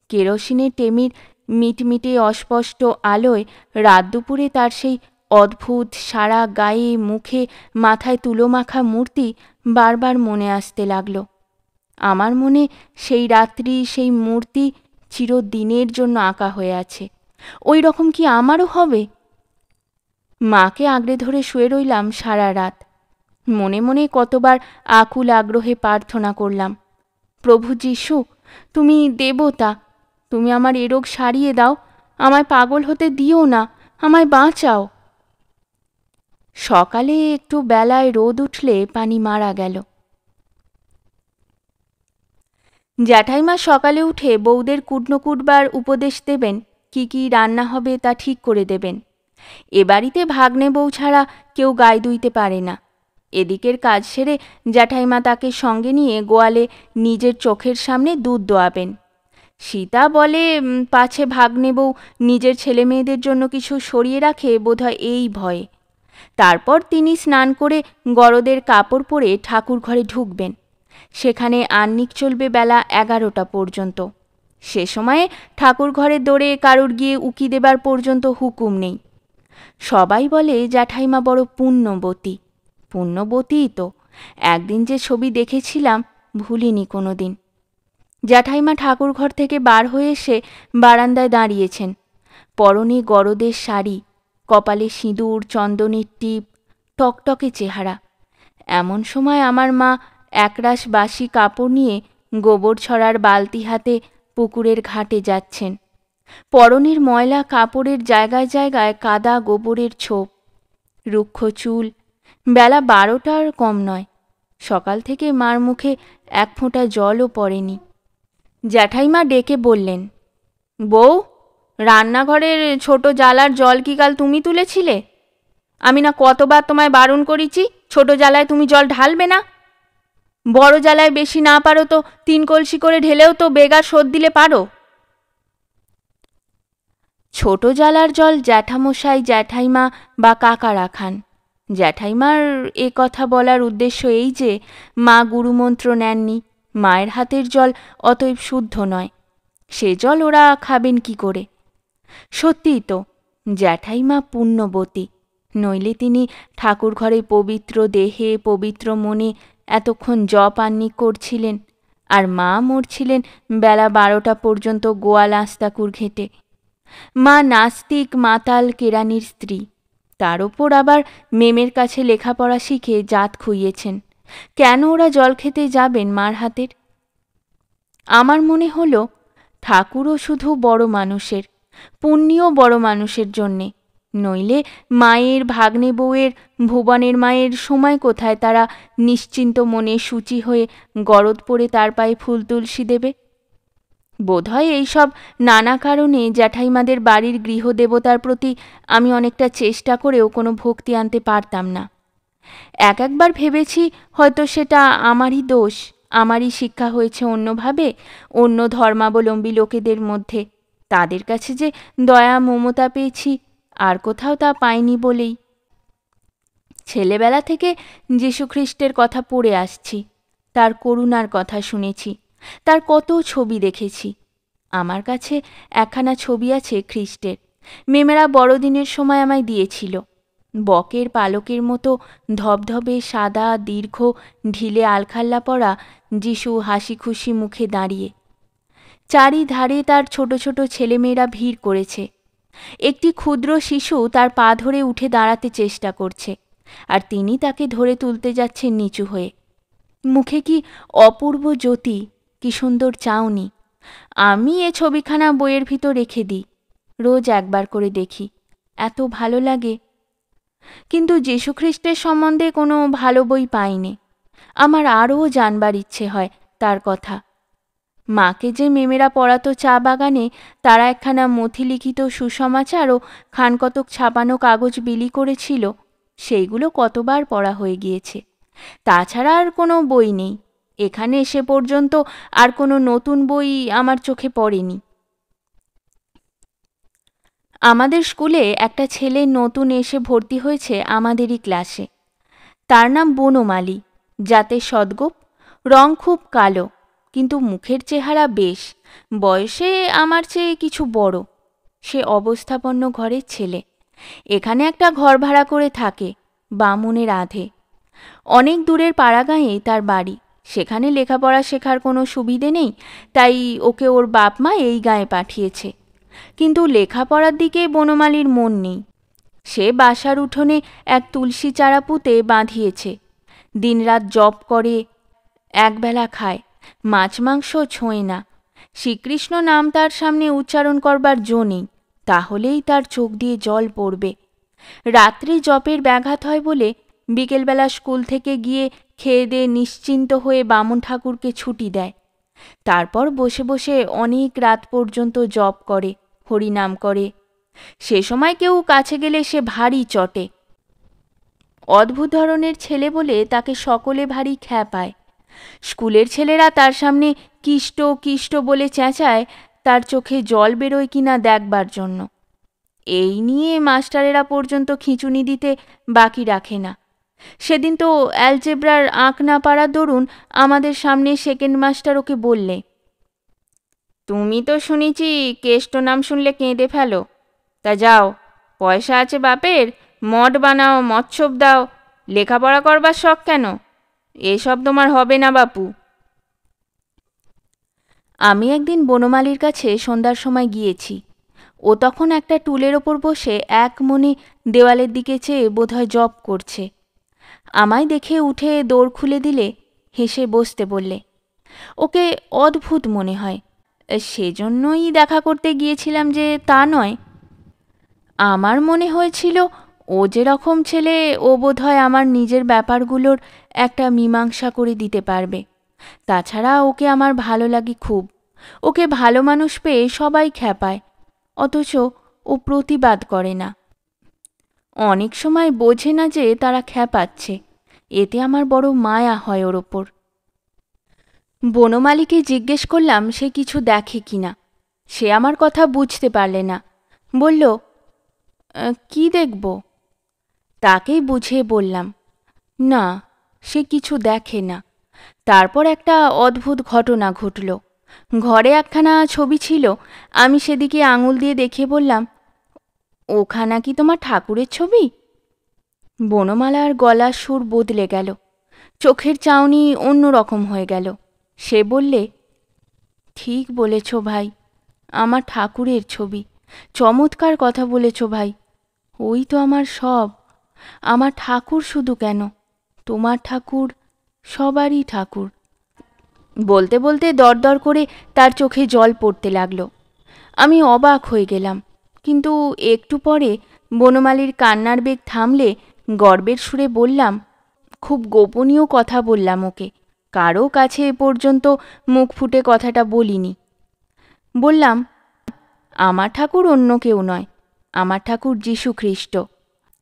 কেরোসিনের টেমির মিটমিটে অস্পষ্ট আলোয় রাত দুপুরে তার সেই অদ্ভুত সারা গায়ে মুখে মাথায় তুলো মাখা মূর্তি বারবার মনে আসতে লাগল। আমার মনে সেই রাত্রি সেই মূর্তি চিরদিনের জন্য আঁকা হয়ে আছে। ওই রকম কি আমারও হবে? মাকে আঁকড়ে ধরে শুয়ে রইলাম সারা রাত। মনে মনে কতবার আকুল আগ্রহে প্রার্থনা করলাম, প্রভু যিশু, তুমি দেবতা, তুমি আমার এ রোগ সারিয়ে দাও, আমায় পাগল হতে দিও না, আমায় বাঁচাও। সকালে একটু বেলায় রোদ উঠলে পানি মারা গেল। জ্যাঠাইমা সকালে উঠে বউদের কুটনো কুটবার উপদেশ দেবেন, কি কি রান্না হবে তা ঠিক করে দেবেন। এ বাড়িতে ভাগ্নে বউ ছাড়া কেউ গায়ে দুইতে পারে না। এদিকের কাজ সেরে জ্যাঠাইমা তাকে সঙ্গে নিয়ে গোয়ালে নিজের চোখের সামনে দুধ দোয়াবেন। সীতা বলে, পাছে ভাগ্নে বউ নিজের ছেলে মেয়েদের জন্য কিছু সরিয়ে রাখে বোধহয় এই ভয়ে। তারপর তিনি স্নান করে গরদের কাপড় পরে ঠাকুর ঘরে ঢুকবেন। সেখানে আহ্নিক চলবে বেলা 11টা পর্যন্ত। সে সময়ে ঠাকুর ঘরে দৌড়ে কারুর গিয়ে উকি দেবার পর্যন্ত হুকুম নেই। সবাই বলে জ্যাঠাইমা বড় পুণ্যবতী। পুণ্যবতীই তো, একদিন যে ছবি দেখেছিলাম ভুলিনি কোনো দিন। জ্যাঠাইমা ঠাকুর ঘর থেকে বার হয়ে এসে বারান্দায় দাঁড়িয়েছেন। পরনে গরদের শাড়ি, কপালে সিঁদুর, চন্দনের টিপ, টকটকে চেহারা। এমন সময় আমার মা একরাশ বাসি কাপড় নিয়ে গোবর ছড়ার বালতি হাতে পুকুরের ঘাটে যাচ্ছেন। পরনের ময়লা কাপড়ের জায়গায় জায়গায় কাদা গোবরের ছোপ, রুক্ষ চুল। বেলা 12টার কম নয়। সকাল থেকে মার মুখে এক ফোঁটা জলও পড়েনি। জ্যাঠাইমা ডেকে বললেন, বউ, রান্নাঘরের ছোট জালার জল কি কাল তুমি তুলেছিলে? আমি না কতবার তোমায় বারণ করেছি ছোট জালায় তুমি জল ঢালবে না। বড় জালায় বেশি না পারো তো 3 কলসি করে ঢেলেও তো বেগার শোধ দিলে পারো। ছোট জালার জল জ্যাঠামশাই, জ্যাঠাইমা বা কাকারা খান। জ্যাঠাইমার এ কথা বলার উদ্দেশ্য এই যে মা গুরুমন্ত্র নেননি, মায়ের হাতের জল অতএব শুদ্ধ নয়, সে জল ওরা খাবেন কি করে? সত্যিই তো, জ্যাঠাইমা পুণ্যবতী, নইলে তিনি ঠাকুর ঘরে পবিত্র দেহে পবিত্র মনে এতক্ষণ জপ আহ্নিক করছিলেন, আর মা মরছিলেন বেলা 12টা পর্যন্ত গোয়াল আস্তাকুর ঘেঁটে। মা নাস্তিক মাতাল কেরানির স্ত্রী, তার ওপর আবার মেমের কাছে লেখাপড়া শিখে জাত খুইয়েছেন। কেন ওরা জল খেতে যাবেন মার হাতের? আমার মনে হলো ঠাকুরও শুধু বড় মানুষের, পুণ্যও বড় মানুষের জন্যে, নইলে মায়ের, ভাগ্নে বউয়ের, ভুবনের মায়ের সময় কোথায় তারা নিশ্চিন্ত মনে শুচি হয়ে গরদ পরে তার পায়ে ফুল তুলসী দেবে? বোধহয় এইসব নানা কারণে জ্যাঠাইমাদের বাড়ির গৃহদেবতার প্রতি আমি অনেকটা চেষ্টা করেও কোনো ভক্তি আনতে পারতাম না। একবার ভেবেছি হয়তো সেটা আমারই দোষ, আমারই শিক্ষা হয়েছে অন্যভাবে, অন্য ধর্মাবলম্বী লোকেদের মধ্যে। তাদের কাছে যে দয়া মমতা পেয়েছি আর কোথাও তা পাইনি বলেই। ছেলেবেলা থেকে যীশুখ্রিস্টের কথা পড়ে আসছি, তার করুণার কথা শুনেছি, তার কত ছবি দেখেছি। আমার কাছে একখানা ছবি আছে খ্রিস্টের, মেমেরা বড়দিনের সময় আমায় দিয়েছিল। বকের পালকের মতো ধবধবে সাদা দীর্ঘ ঢিলে আলখাল্লা পরা যিশু হাসি খুশি মুখে দাঁড়িয়ে। চারিধারে তার ছোট ছোট ছেলেমেয়েরা ভিড় করেছে। একটি ক্ষুদ্র শিশু তার পা ধরে উঠে দাঁড়াতে চেষ্টা করছে, আর তিনি তাকে ধরে তুলতে যাচ্ছেন নিচু হয়ে। মুখে কি অপূর্ব জ্যোতি, কি সুন্দর চাউনি! আমি এ ছবিখানা বইয়ের ভিতর রেখে দিই, রোজ একবার করে দেখি, এত ভালো লাগে। কিন্তু যীশুখ্রিস্টের সম্বন্ধে কোনো ভালো বই পাইনি। আমার আরও জানবার ইচ্ছে হয় তার কথা। মাকে যে মেমেরা পড়াতো চা বাগানে, তারা একখানা মথিলিখিত সুসমাচার ও খানকতক ছাপানো কাগজ বিলি করেছিল, সেইগুলো কতবার পড়া হয়ে গিয়েছে। তাছাড়া আর কোনো বই নেই। এখানে এসে পর্যন্ত আর কোনো নতুন বই আমার চোখে পড়েনি। আমাদের স্কুলে একটা ছেলে নতুন এসে ভর্তি হয়েছে আমাদেরই ক্লাসে। তার নাম বনমালী। জাতে সদগোপ, রং খুব কালো, কিন্তু মুখের চেহারা বেশ, বয়সে আমার চেয়ে কিছু বড়। সে অবস্থাপন্ন ঘরের ছেলে। এখানে একটা ঘর ভাড়া করে থাকে, বামুনের আধে। অনেক দূরের পাড়াগাঁয়ে তার বাড়ি। সেখানে লেখাপড়া শেখার কোনো সুবিধে নেই, তাই ওকে ওর বাপ মা এই গাঁয়ে পাঠিয়েছে। কিন্তু লেখাপড়ার দিকে বনমালীর মন নেই। সে বাসার উঠোনে এক তুলসী চারা পুঁতে বাঁধিয়েছে। দিনরাত জপ করে, একবেলা খায়, মাছ মাংস ছোঁয় না। শ্রীকৃষ্ণ নাম তার সামনে উচ্চারণ করবার জো নেই, তাহলেই তার চোখ দিয়ে জল পড়বে। রাত্রি জপের ব্যাঘাত হয় বলে বিকেলবেলা স্কুল থেকে গিয়ে খেয়ে দিয়ে নিশ্চিন্ত হয়ে বামুন ঠাকুরকে ছুটি দেয়। তারপর বসে বসে অনেক রাত পর্যন্ত জপ করে, হরিনাম করে। সে সময় কেউ কাছে গেলে সে ভারী চটে। অদ্ভুত ধরনের ছেলে বলে তাকে সকলে ভারী খ্যাপায়। স্কুলের ছেলেরা তার সামনে কিষ্ট কিষ্ট বলে চেঁচায়, তার চোখে জল বেরোয় কিনা দেখবার জন্য। এই নিয়ে মাস্টারেরা পর্যন্ত খিঁচুনি দিতে বাকি রাখে না। সেদিন তো অ্যালজেব্রার আঁক না পারার দরুন আমাদের সামনে সেকেন্ড মাস্টার ওকে বললে, তুমি তো শুনেছি কেষ্ট নাম শুনলে কেঁদে ফেলো, তা যাও, পয়সা আছে বাপের, মঠ বানাও, মৎসব দাও, লেখাপড়া করবার শখ কেন? এসব তোমার হবে না বাপু। আমি একদিন বনমালীর কাছে সন্ধ্যার সময় গিয়েছি। ও তখন একটা টুলের ওপর বসে এক মনে দেওয়ালের দিকে চেয়ে বোধহয় জপ করছে। আমায় দেখে উঠে দৌড় খুলে দিলে, হেসে বসতে বললে। ওকে অদ্ভুত মনে হয়, সেজন্যই দেখা করতে গিয়েছিলাম যে তা নয়। আমার মনে হয়েছিল ও যেরকম ছেলে, ও বোধহয় আমার নিজের ব্যাপারগুলোর একটা মীমাংসা করে দিতে পারবে। তাছাড়া ওকে আমার ভালো লাগে খুব। ওকে ভালো মানুষ পেয়ে সবাই খ্যাপায়, অথচ ও প্রতিবাদ করে না। অনেক সময় বোঝে না যে তারা খ্যাপাচ্ছে, এতে আমার বড় মায়া হয় ওর ওপর। বনমালীকে জিজ্ঞেস করলাম সে কিছু দেখে কিনা। সে আমার কথা বুঝতে পারলে না, বলল, কি দেখব? তাকেই বুঝিয়ে বললাম, না, সে কিছু দেখে না। তারপর একটা অদ্ভুত ঘটনা ঘটল। ঘরে একখানা ছবি ছিল, আমি সেদিকে আঙুল দিয়ে দেখিয়ে বললাম, ওখানা কি তোমার ঠাকুরের ছবি? বনমালার গলার সুর বদলে গেল, চোখের চাউনি অন্য রকম হয়ে গেল। সে বললে, ঠিক বলেছ ভাই, আমার ঠাকুরের ছবি। চমৎকার কথা বলেছ ভাই, ওই তো আমার সব। আমার ঠাকুর শুধু কেন, তোমার ঠাকুর সবারই ঠাকুর। বলতে বলতে দরদর করে তার চোখে জল পড়তে লাগলো। আমি অবাক হয়ে গেলাম, কিন্তু একটু পরে বনমালীর কান্নার বেগ থামলে গর্বের সুরে বললাম, খুব গোপনীয় কথা বললাম ওকে, কারও কাছে এ পর্যন্ত মুখ ফুটে কথাটা বলিনি। বললাম, আমার ঠাকুর অন্য কেউ নয়, আমার ঠাকুর যীশু খ্রিস্ট।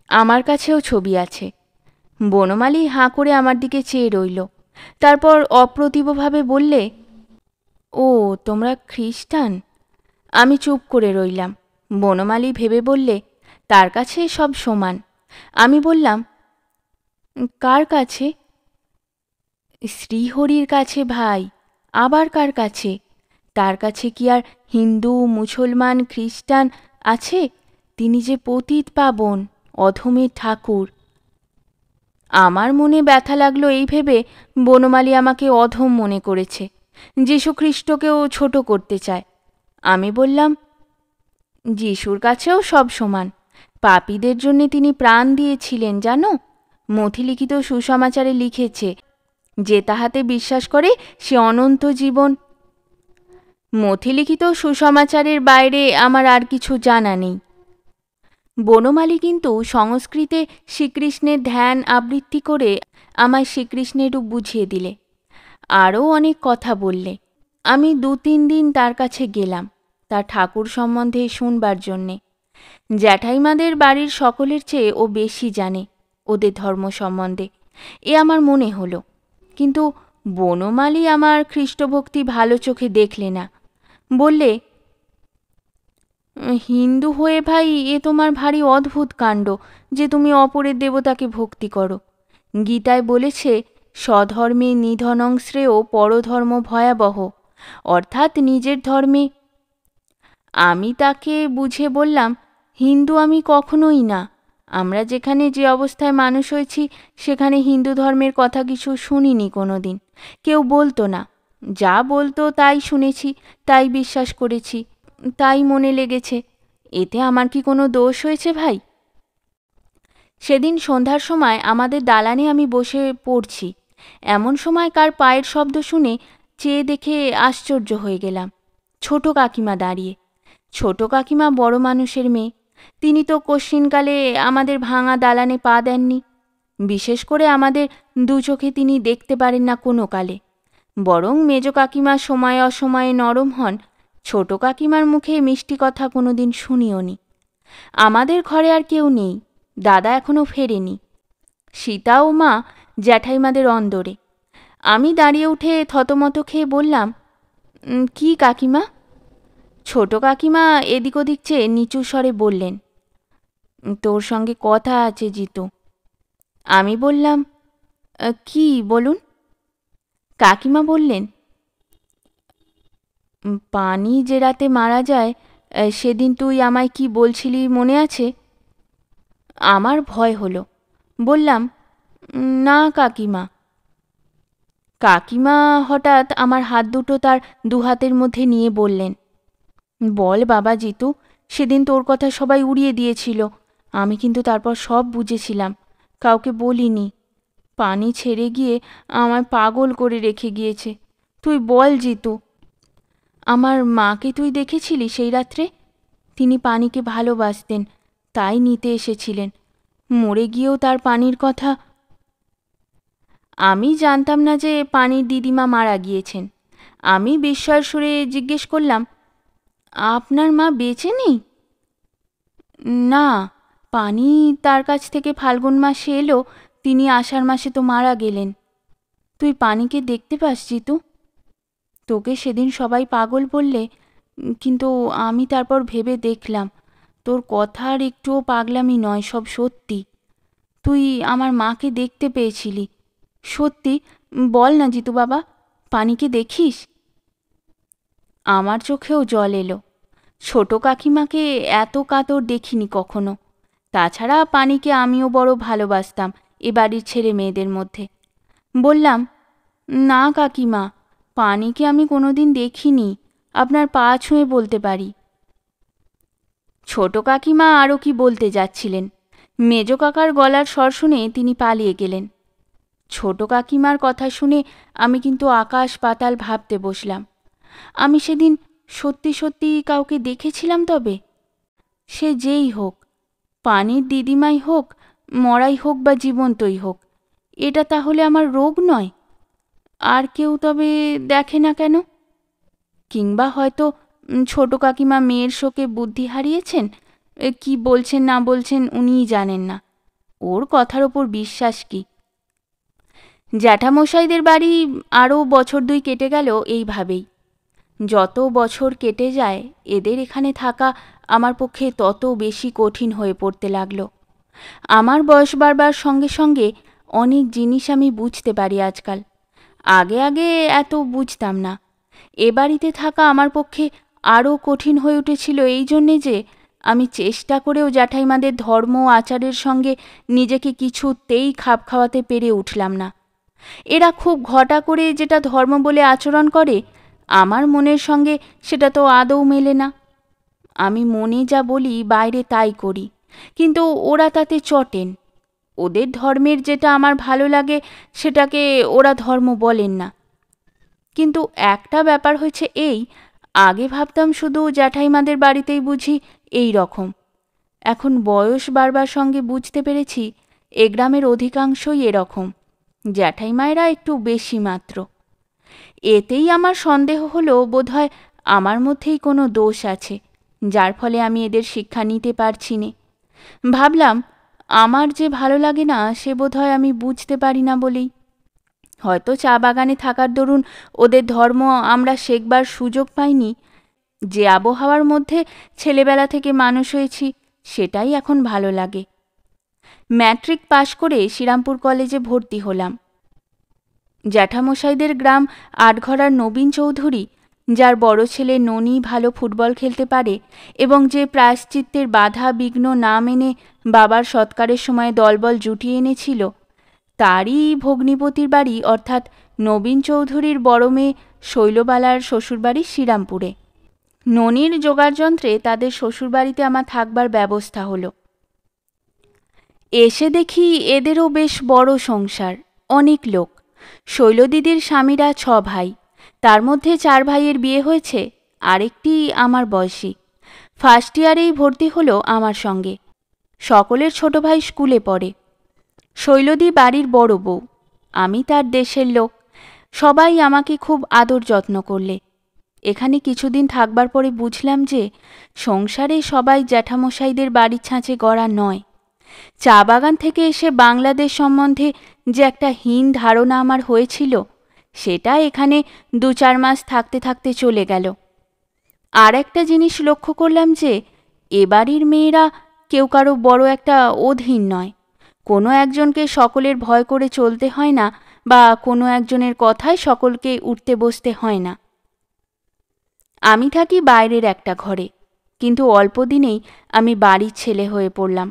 আমার কাছেও ছবি আছে। বনমালী হাঁ করে আমার দিকে চেয়ে রইল, তারপর অপ্রতিভভাবে বললে, ও তোমরা খ্রিস্টান? আমি চুপ করে রইলাম। বনমালী ভেবে বললে, তার কাছে সব সমান। আমি বললাম, কার কাছে? শ্রীহরির কাছে ভাই, আবার কার কাছে? তার কাছে কি আর হিন্দু, মুসলমান, খ্রিস্টান আছে? তিনি যে পতিত পাবন, অধমের ঠাকুর। আমার মনে ব্যথা লাগলো এই ভেবে বনমালী আমাকে অধম মনে করেছে, যীশুখ্রিস্টকেও ছোট করতে চায়। আমি বললাম, যিশুর কাছেও সব সমান। পাপীদের জন্যে তিনি প্রাণ দিয়েছিলেন জানো? মথিলিখিত সুসমাচারে লিখেছে, যে তাহাতে বিশ্বাস করে সে অনন্ত জীবন। মথিলিখিত সুসমাচারের বাইরে আমার আর কিছু জানা নেই। বনমালী কিন্তু সংস্কৃতে শ্রীকৃষ্ণের ধ্যান আবৃত্তি করে আমায় শ্রীকৃষ্ণের রূপ বুঝিয়ে দিলে। আরও অনেক কথা বললে। আমি 2-3 দিন তার কাছে গেলাম, তার ঠাকুর সম্বন্ধে শুনবার জন্যে। জ্যাঠাইমাদের বাড়ির সকলের চেয়ে ও বেশি জানে ওদের ধর্ম সম্বন্ধে, এ আমার মনে হলো। কিন্তু বনমালী আমার খ্রিস্টভক্তি ভালো চোখে দেখলে না। বললে, হিন্দু হয়ে ভাই এ তোমার ভারী অদ্ভুত কাণ্ড যে তুমি অপরের দেবতাকে ভক্তি করো। গীতায় বলেছে, স্বধর্মে নিধনং শ্রেয় পরধর্ম ভয়াবহ, অর্থাৎ নিজের ধর্মে। আমি তাকে বুঝে বললাম, হিন্দু আমি কখনোই না। আমরা যেখানে যে অবস্থায় মানুষ হয়েছি সেখানে হিন্দু ধর্মের কথা কিছু শুনিনি কোনো দিন। কেউ বলতো না, যা বলতো তাই শুনেছি, তাই বিশ্বাস করেছি, তাই মনে লেগেছে। এতে আমার কি কোনো দোষ হয়েছে ভাই? সেদিন সন্ধ্যার সময় আমাদের দালানে আমি বসে পড়ছি, এমন সময় কার পায়ের শব্দ শুনে চেয়ে দেখে আশ্চর্য হয়ে গেলাম। ছোট কাকিমা দাঁড়িয়ে। ছোট কাকিমা বড় মানুষের মেয়ে। তিনি তো কশ্চিনকালে আমাদের ভাঙা দালানে পা দেননি। বিশেষ করে আমাদের দু চোখে তিনি দেখতে পারেন না কোনো কালে। বরং মেজ কাকিমা সময়ে অসময়ে নরম হন, ছোট কাকিমার মুখে মিষ্টি কথা কোনো দিন শুনিওনি। আমাদের ঘরে আর কেউ নেই, দাদা এখনো ফেরেনি। সীতা ও মা জ্যাঠাইমাদের অন্দরে। আমি দাঁড়িয়ে উঠে থতমত খেয়ে বললাম, কি কাকিমা? ছোট কাকিমা এদিক ওদিক চেয়ে নিচু স্বরে বললেন, তোর সঙ্গে কথা আছে জিতু। আমি বললাম, কি বলুন? কাকিমা বললেন, পানি যে রাতে মারা যায় সেদিন তুই আমায় কি বলছিলি মনে আছে? আমার ভয় হলো। বললাম, না কাকিমা। কাকিমা হঠাৎ আমার হাত দুটো তার দু হাতের মধ্যে নিয়ে বললেন, বল বাবা জিতু, সেদিন তোর কথা সবাই উড়িয়ে দিয়েছিল, আমি কিন্তু তারপর সব বুঝেছিলাম, কাউকে বলিনি। পানি ছেড়ে গিয়ে আমায় পাগল করে রেখে গিয়েছে। তুই বল জিতু, আমার মাকে তুই দেখেছিলি সেই রাত্রে? তিনি পানিকে ভালোবাসতেন, তাই নিতে এসেছিলেন। মরে গিয়েও তার পানির কথা। আমি জানতাম না যে পানির দিদিমা মারা গিয়েছেন। আমি বিস্ময়ের সুরে জিজ্ঞেস করলাম, আপনার মা বেঁচে নেই? না, পানি তার কাছ থেকে ফাল্গুন মাসে এলো, তিনি আষাঢ় মাসে তো মারা গেলেন। তুই পানিকে দেখতে পাস জিতু? তোকে সেদিন সবাই পাগল বললে, কিন্তু আমি তারপর ভেবে দেখলাম তোর কথা আর একটুও পাগলামি নয়, সব সত্যি। তুই আমার মাকে দেখতে পেয়েছিলি সত্যি? বল না জিতু বাবা, পানিকে দেখিস? আমার চোখেও জল এলো। ছোট কাকিমাকে এত কাতর দেখিনি কখনো। তাছাড়া পানিকে আমিও বড় ভালোবাসতাম এ বাড়ির ছেলে মেয়েদের মধ্যে। বললাম, না কাকিমা, পানিকে আমি কোনোদিন দেখিনি, আপনার পা ছুঁয়ে বলতে পারি। ছোট কাকিমা আরও কি বলতে যাচ্ছিলেন, মেজ কাকার গলার স্বর শুনে তিনি পালিয়ে গেলেন। ছোট কাকিমার কথা শুনে আমি কিন্তু আকাশ পাতাল ভাবতে বসলাম। আমি সেদিন সত্যি সত্যি কাউকে দেখেছিলাম তবে? সে যেই হোক, পানির দিদিমাই হোক, মরাই হোক বা জীবন্তই হোক, এটা তাহলে আমার রোগ নয়? আর কেউ তবে দেখে না কেন? কিংবা হয়তো ছোট কাকিমা মেয়ের শোকে বুদ্ধি হারিয়েছেন, কি বলছেন না বলছেন উনিই জানেন না। ওর কথার ওপর বিশ্বাস কি? জ্যাঠামশাইদের বাড়ি আরও বছর দুই কেটে গেল এইভাবেই। যত বছর কেটে যায় এদের এখানে থাকা আমার পক্ষে তত বেশি কঠিন হয়ে পড়তে লাগলো। আমার বয়স বাড়বার সঙ্গে সঙ্গে অনেক জিনিস আমি বুঝতে পারি আজকাল। আগে আগে এত বুঝতাম না। এ বাড়িতে থাকা আমার পক্ষে আরও কঠিন হয়ে উঠেছিল এই জন্যে যে আমি চেষ্টা করেও জ্যাঠাইমাদের ধর্ম আচারের সঙ্গে নিজেকে কিছুতেই খাপ খাওয়াতে পেরে উঠলাম না। এরা খুব ঘটা করে যেটা ধর্ম বলে আচরণ করে, আমার মনের সঙ্গে সেটা তো আদৌ মেলে না। আমি মনে যা বলি বাইরে তাই করি, কিন্তু ওরা তাতে চটেন। ওদের ধর্মের যেটা আমার ভালো লাগে সেটাকে ওরা ধর্ম বলেন না। কিন্তু একটা ব্যাপার হয়েছে এই, আগে ভাবতাম শুধু জ্যাঠাইমাদের বাড়িতেই বুঝি এই রকম। এখন বয়স বাড়বার সঙ্গে বুঝতে পেরেছি এ গ্রামের অধিকাংশই এরকম, জ্যাঠাইমায়েরা একটু বেশি মাত্র। এতেই আমার সন্দেহ হলো বোধহয় আমার মধ্যেই কোনো দোষ আছে, যার ফলে আমি এদের শিক্ষা নিতে পারছি নে। ভাবলাম আমার যে ভালো লাগে না সে বোধহয় আমি বুঝতে পারি না বলেই। হয়তো চা বাগানে থাকার দরুন ওদের ধর্ম আমরা শেখবার সুযোগ পাইনি। যে আবহাওয়ার মধ্যে ছেলেবেলা থেকে মানুষ হয়েছি সেটাই এখন ভালো লাগে। ম্যাট্রিক পাশ করে শ্রীরামপুর কলেজে ভর্তি হলাম। জ্যাঠামশাইদের গ্রাম আটঘরার নবীন চৌধুরী, যার বড় ছেলে ননি ভালো ফুটবল খেলতে পারে এবং যে প্রায়শ্চিত্তের বাধা বিঘ্ন না মেনে বাবার সৎকারের সময় দলবল জুটিয়ে এনেছিল, তারই ভগ্নিপতির বাড়ি অর্থাৎ নবীন চৌধুরীর বড় মেয়ে শৈলবালার শ্বশুরবাড়ি শ্রীরামপুরে। ননির জোগাড়যন্ত্রে তাদের শ্বশুরবাড়িতে আমার থাকবার ব্যবস্থা হলো। এসে দেখি এদেরও বেশ বড় সংসার, অনেক লোক। শৈলদিদির স্বামীরা 6 ভাই, তার মধ্যে 4 ভাইয়ের বিয়ে হয়েছে, আরেকটি আমার বয়সী। ফার্স্ট ইয়ারেই ভর্তি হলো আমার সঙ্গে। সকলের ছোট ভাই স্কুলে পড়ে। শৈলদি বাড়ির বড় বউ, আমি তার দেশের লোক। সবাই আমাকে খুব আদর যত্ন করলে। এখানে কিছুদিন থাকবার পরে বুঝলাম যে সংসারে সবাই জ্যাঠামশাইদের বাড়ির ছাঁচে গড়া নয়। চা বাগান থেকে এসে বাংলাদেশ সম্বন্ধে যে একটা হীন ধারণা আমার হয়েছিল, সেটা এখানে 2-4 মাস থাকতে থাকতে চলে গেল। আর একটা জিনিস লক্ষ্য করলাম যে এ বাড়ির মেয়েরা কেউ কারো বড় একটা অধীন নয়। কোনো একজনকে সকলের ভয় করে চলতে হয় না, বা কোনো একজনের কথায় সকলকে উঠতে বসতে হয় না। আমি থাকি বাইরের একটা ঘরে, কিন্তু অল্প দিনেই আমি বাড়ির ছেলে হয়ে পড়লাম।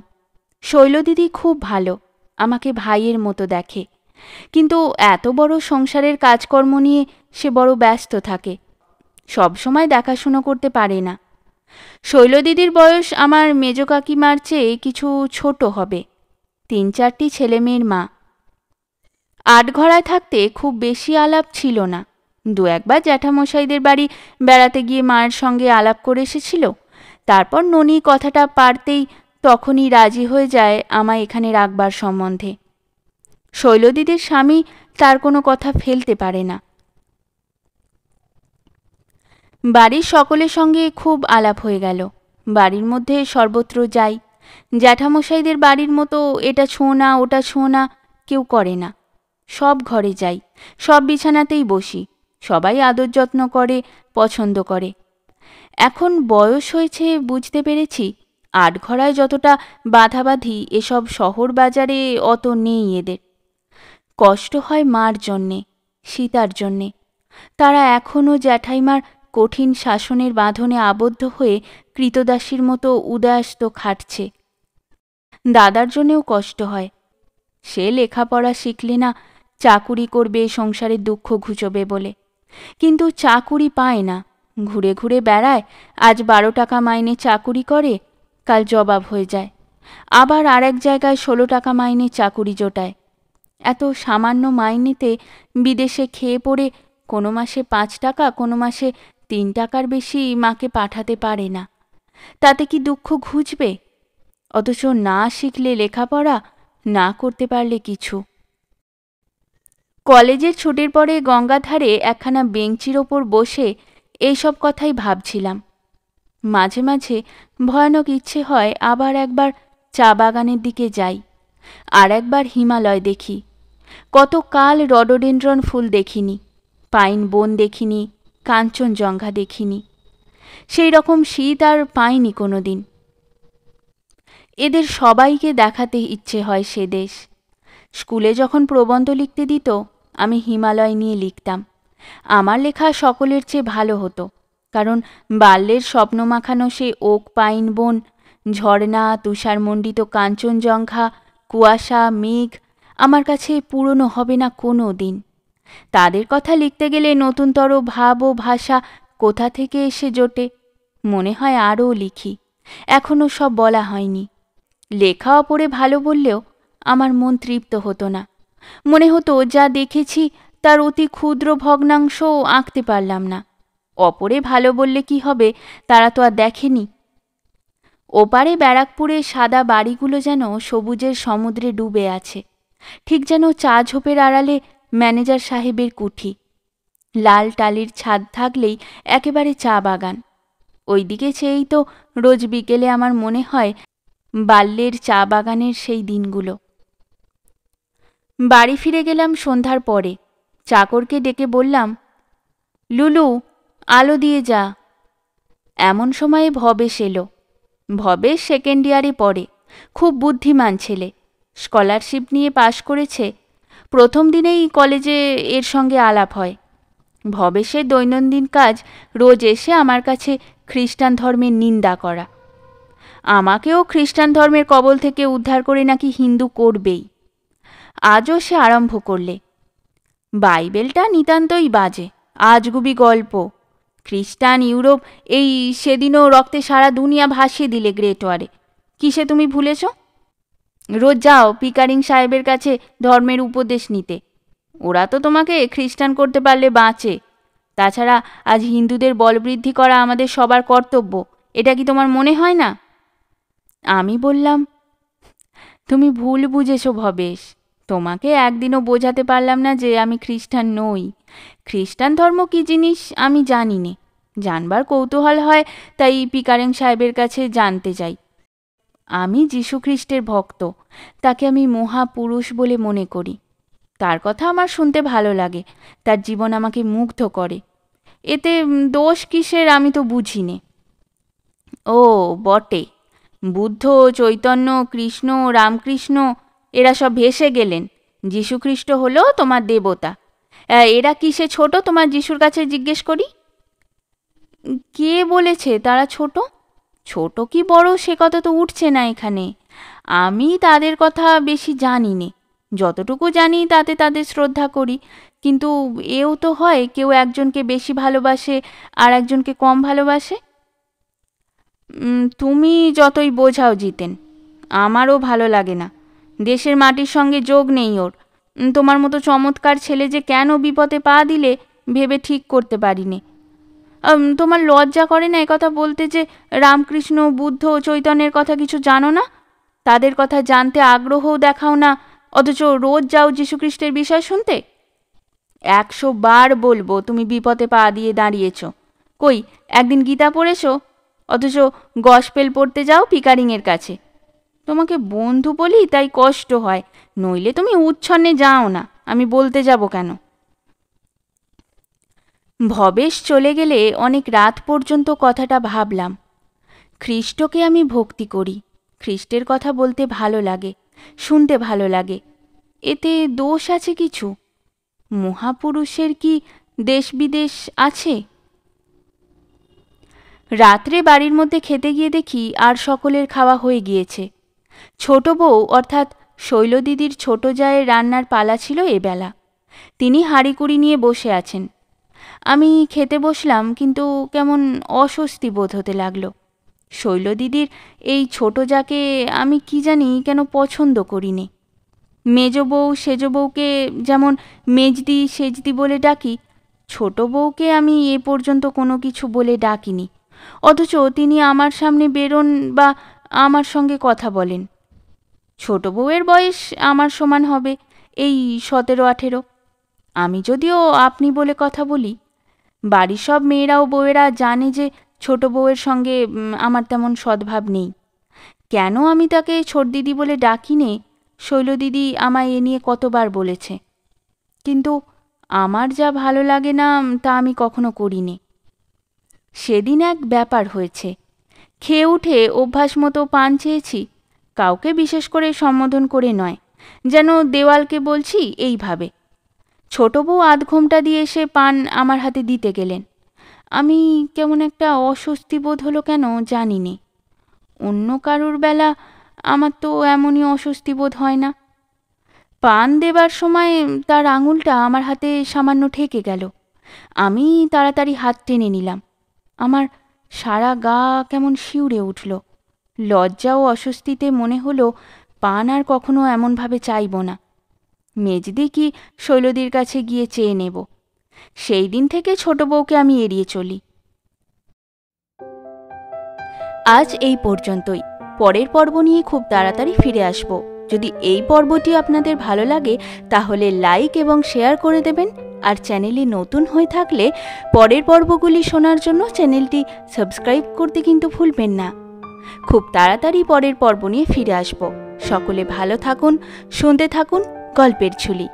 শৈলদিদি খুব ভালো, আমাকে ভাইয়ের মতো দেখে, কিন্তু এত বড় সংসারের কাজকর্ম নিয়ে সে বড় ব্যস্ত থাকে, সব সময় দেখাশুনো করতে পারে না। শৈলদিদির বয়স আমার মেজ কাকিমার চেয়ে কিছু ছোট হবে, 3-4টি ছেলে মেয়ের মা। আটঘরায় থাকতে খুব বেশি আলাপ ছিল না। 2-একবার জ্যাঠামশাইদের বাড়ি বেড়াতে গিয়ে মায়ের সঙ্গে আলাপ করে এসেছিল। তারপর ননি কথাটা পারতেই তখনই রাজি হয়ে যায় আমায় এখানে রাখবার সম্বন্ধে। শৈলদিদির স্বামী তার কোনো কথা ফেলতে পারে না। বাড়ির সকলের সঙ্গে খুব আলাপ হয়ে গেল। বাড়ির মধ্যে সর্বত্র যাই। জ্যাঠামশাইদের বাড়ির মতো এটা ছোঁ না ওটা ছোঁ না কেউ করে না। সব ঘরে যাই, সব বিছানাতেই বসি, সবাই আদর যত্ন করে, পছন্দ করে। এখন বয়স হয়েছে বুঝতে পেরেছি, আটঘরায় যতটা বাধাবাধি এসব শহর বাজারে অত নেই এদের। কষ্ট হয় মার জন্যে, সীতার জন্যে। তারা এখনও জ্যাঠাইমার কঠিন শাসনের বাঁধনে আবদ্ধ হয়ে কৃতদাসীর মতো উদয়াস্ত খাটছে। দাদার জন্যেও কষ্ট হয়। সে লেখাপড়া শিখলে না চাকুরি করবে, সংসারের দুঃখ ঘুচবে বলে, কিন্তু চাকুরি পায় না। ঘুরে ঘুরে বেড়ায়, আজ 12 টাকা মাইনে চাকুরি করে, কাল জবাব হয়ে যায়। আবার আর এক জায়গায় 16 টাকা মাইনে চাকুরি জোটায়। এত সামান্য মাইনেতে বিদেশে খেয়ে পড়ে কোনো মাসে 5 টাকা, কোনো মাসে 3 টাকার বেশি মাকে পাঠাতে পারে না। তাতে কি দুঃখ ঘুচবে? অথচ না শিখলে লেখাপড়া, না করতে পারলে কিছু। কলেজের ছুটির পরে গঙ্গাধারে একখানা বেঞ্চির ওপর বসে এইসব কথাই ভাবছিলাম। মাঝে মাঝে ভয়ানক ইচ্ছে হয় আবার একবার চা বাগানের দিকে যাই, আর একবার হিমালয় দেখি। কত কাল রডোডেনড্রন ফুল দেখিনি, পাইন বন দেখিনি, কাঞ্চনজঙ্ঘা দেখিনি। সেই রকম শীত আর পাইনি কোনো দিন। এদের সবাইকে দেখাতে ইচ্ছে হয় সে দেশ। স্কুলে যখন প্রবন্ধ লিখতে দিত, আমি হিমালয় নিয়ে লিখতাম। আমার লেখা সকলের চেয়ে ভালো হতো, কারণ বাল্যের স্বপ্ন মাখানো সে ওক পাইন বন, ঝর্ণা, তুষারমণ্ডিত কাঞ্চনজঙ্ঘা, কুয়াশা, মেঘ আমার কাছে পুরনো হবে না কোনো দিন। তাদের কথা লিখতে গেলে নতুনতর ভাব ও ভাষা কোথা থেকে এসে জোটে। মনে হয় আরও লিখি, এখনও সব বলা হয়নি। লেখা অপরে ভালো বললেও আমার মন তৃপ্ত হতো না। মনে হতো যা দেখেছি তার অতি ক্ষুদ্র ভগ্নাংশও আঁকতে পারলাম না। অপরে ভালো বললে কি হবে, তারা তো আর দেখেনি। ওপারে ব্যারাকপুরে সাদা বাড়িগুলো যেন সবুজের সমুদ্রে ডুবে আছে, ঠিক যেন চা ঝোপের আড়ালে ম্যানেজার সাহেবের কুঠি। লাল টালির ছাদ থাকলেই একেবারে চা বাগান। ওই দিকে চেয়েই তো রোজ বিকেলে আমার মনে হয় বাল্যের চা বাগানের সেই দিনগুলো। বাড়ি ফিরে গেলাম সন্ধ্যার পরে। চাকরকে ডেকে বললাম, লুলু, আলো দিয়ে যা। এমন সময়ে ভবেশ এলো। ভবেশ 2nd ইয়ারে পড়ে, খুব বুদ্ধিমান ছেলে, স্কলারশিপ নিয়ে পাশ করেছে। প্রথম দিনেই কলেজে এর সঙ্গে আলাপ হয়। ভবেশের দৈনন্দিন কাজ রোজ এসে আমার কাছে খ্রিস্টান ধর্মের নিন্দা করা। আমাকেও খ্রিস্টান ধর্মের কবল থেকে উদ্ধার করে নাকি হিন্দু করবেই। আজও সে আরম্ভ করলে, বাইবেলটা নিতান্তই বাজে, আজগুবি গল্প। খ্রিস্টান ইউরোপ এই সেদিনও রক্তে সারা দুনিয়া ভাসিয়ে দিলে গ্রেট ওয়ারে। কিসে তুমি ভুলেছ? রোজ যাও পিকারিং সাহেবের কাছে ধর্মের উপদেশ নিতে। ওরা তো তোমাকে খ্রিস্টান করতে পারলে বাঁচে। তাছাড়া আজ হিন্দুদের বলবৃদ্ধি করা আমাদের সবার কর্তব্য, এটা কি তোমার মনে হয় না? আমি বললাম, তুমি ভুল বুঝেছ ভবেশ। তোমাকে একদিনও বোঝাতে পারলাম না যে আমি খ্রিস্টান নই। খ্রিস্টান ধর্ম কী জিনিস আমি জানি নে, জানবার কৌতূহল হয়, তাই পিকারিং সাহেবের কাছে জানতে যাই। আমি যীশুখ্রিস্টের ভক্ত, তাকে আমি মহাপুরুষ বলে মনে করি। তার কথা আমার শুনতে ভালো লাগে, তার জীবন আমাকে মুগ্ধ করে। এতে দোষ কিসের আমি তো বুঝি নে। ও বটে, বুদ্ধ, চৈতন্য, কৃষ্ণ, রামকৃষ্ণ এরা সব ভেসে গেলেন, যীশুখ্রিস্ট হলো তোমার দেবতা। এরা কিসে ছোট তোমার যিশুর কাছে জিজ্ঞেস করি? কে বলেছে তারা ছোট? ছোট কি বড় সে কথা তো উঠছে না এখানে। আমি তাদের কথা বেশি জানি নে, যতটুকু জানি তাতে তাদের শ্রদ্ধা করি। কিন্তু এও তো হয় কেউ একজনকে বেশি ভালোবাসে আর একজনকে কম ভালোবাসে। তুমি যতই বোঝাও জিতেন, আমারও ভালো লাগে না। দেশের মাটির সঙ্গে যোগ নেই ওর। তোমার মতো চমৎকার ছেলে যে কেন বিপদে পা দিলে ভেবে ঠিক করতে পারিনি। তোমার লজ্জা করে না একথা বলতে যে রামকৃষ্ণ, বুদ্ধ, চৈতন্যের কথা কিছু জানো না? তাদের কথা জানতে আগ্রহও দেখাও না, অথচ রোজ যাও যীশুখ্রিস্টের বিষয় শুনতে। 100 বার বলবো তুমি বিপদে পা দিয়ে দাঁড়িয়েছ। কই একদিন গীতা পড়েছ? অথচ গসপেল পড়তে যাও পিকারিংয়ের কাছে। তোমাকে বন্ধু বলি তাই কষ্ট হয়, নইলে তুমি উচ্ছন্নে যাও না, আমি বলতে যাব কেন? ভবেশ চলে গেলে অনেক রাত পর্যন্ত কথাটা ভাবলাম। খ্রিস্টকে আমি ভক্তি করি, খ্রিস্টের কথা বলতে ভালো লাগে, শুনতে ভালো লাগে। এতে দোষ আছে কিছু? মহাপুরুষের কি দেশ বিদেশ আছে? রাত্রে বাড়ির মধ্যে খেতে গিয়ে দেখি আর সকলের খাওয়া হয়ে গিয়েছে। ছোট বউ অর্থাৎ শৈলদিদির ছোট জায়ের রান্নার পালা ছিল এবেলা। তিনি হাঁড়িকুড়ি নিয়ে বসে আছেন। আমি খেতে বসলাম, কিন্তু কেমন অস্বস্তি বোধ হতে লাগলো। শৈলদিদির এই ছোট জাকে আমি কি জানি কেন পছন্দ করিনি। মেজ বউ সেজ বউকে যেমন মেজদি সেজদি বলে ডাকি, ছোট বউকে আমি এ পর্যন্ত কোনো কিছু বলে ডাকিনি, অথচ তিনি আমার সামনে বেরোন বা আমার সঙ্গে কথা বলেন। ছোট বউয়ের বয়স আমার সমান হবে, এই 17-18। আমি যদিও আপনি বলে কথা বলি, বাড়ির সব মেয়েরা ও বউয়েরা জানে যে ছোট বউয়ের সঙ্গে আমার তেমন সদ্ভাব নেই। কেন আমি তাকে ছোট দিদি বলে ডাকি নে, শৈলদিদি আমায় এ নিয়ে কতবার বলেছে। কিন্তু আমার যা ভালো লাগে না তা আমি কখনো করিনি। সেদিন এক ব্যাপার হয়েছে। খেয়ে উঠে অভ্যাস মতো পান চেয়েছি, কাউকে বিশেষ করে সম্বোধন করে নয়, যেন দেওয়ালকে বলছি এইভাবে। ছোট বউ আধ ঘোমটা দিয়ে এসে পান আমার হাতে দিতে গেলেন। আমি কেমন একটা অস্বস্তি বোধ হলো কেন জানি নে। অন্য কারুর বেলা আমার তো এমনই অস্বস্তি বোধ হয় না। পান দেবার সময় তার আঙুলটা আমার হাতে সামান্য ঠেকে গেল। আমি তাড়াতাড়ি হাত টেনে নিলাম। আমার সারা গা কেমন শিউরে উঠল। লজ্জা ও অস্বস্তিতে মনে হলো পান আর কখনো এমনভাবে চাইব না। মেজদি কি শৈলদির কাছে গিয়ে চেয়ে নেব। সেই দিন থেকে ছোট বউকে আমি এড়িয়ে চলি। আজ এই পর্যন্তই। পরের পর্ব নিয়ে খুব তাড়াতাড়ি ফিরে আসব। যদি এই পর্বটি আপনাদের ভালো লাগে তাহলে লাইক এবং শেয়ার করে দেবেন, আর চ্যানেলে নতুন হয়ে থাকলে পরের পর্বগুলি শোনার জন্য চ্যানেলটি সাবস্ক্রাইব করতে কিন্তু ভুলবেন না। খুব তাড়াতাড়ি পরের পর্ব নিয়ে ফিরে আসব। সকলে ভালো থাকুন, শুনতে থাকুন গল্পের ঝুলি।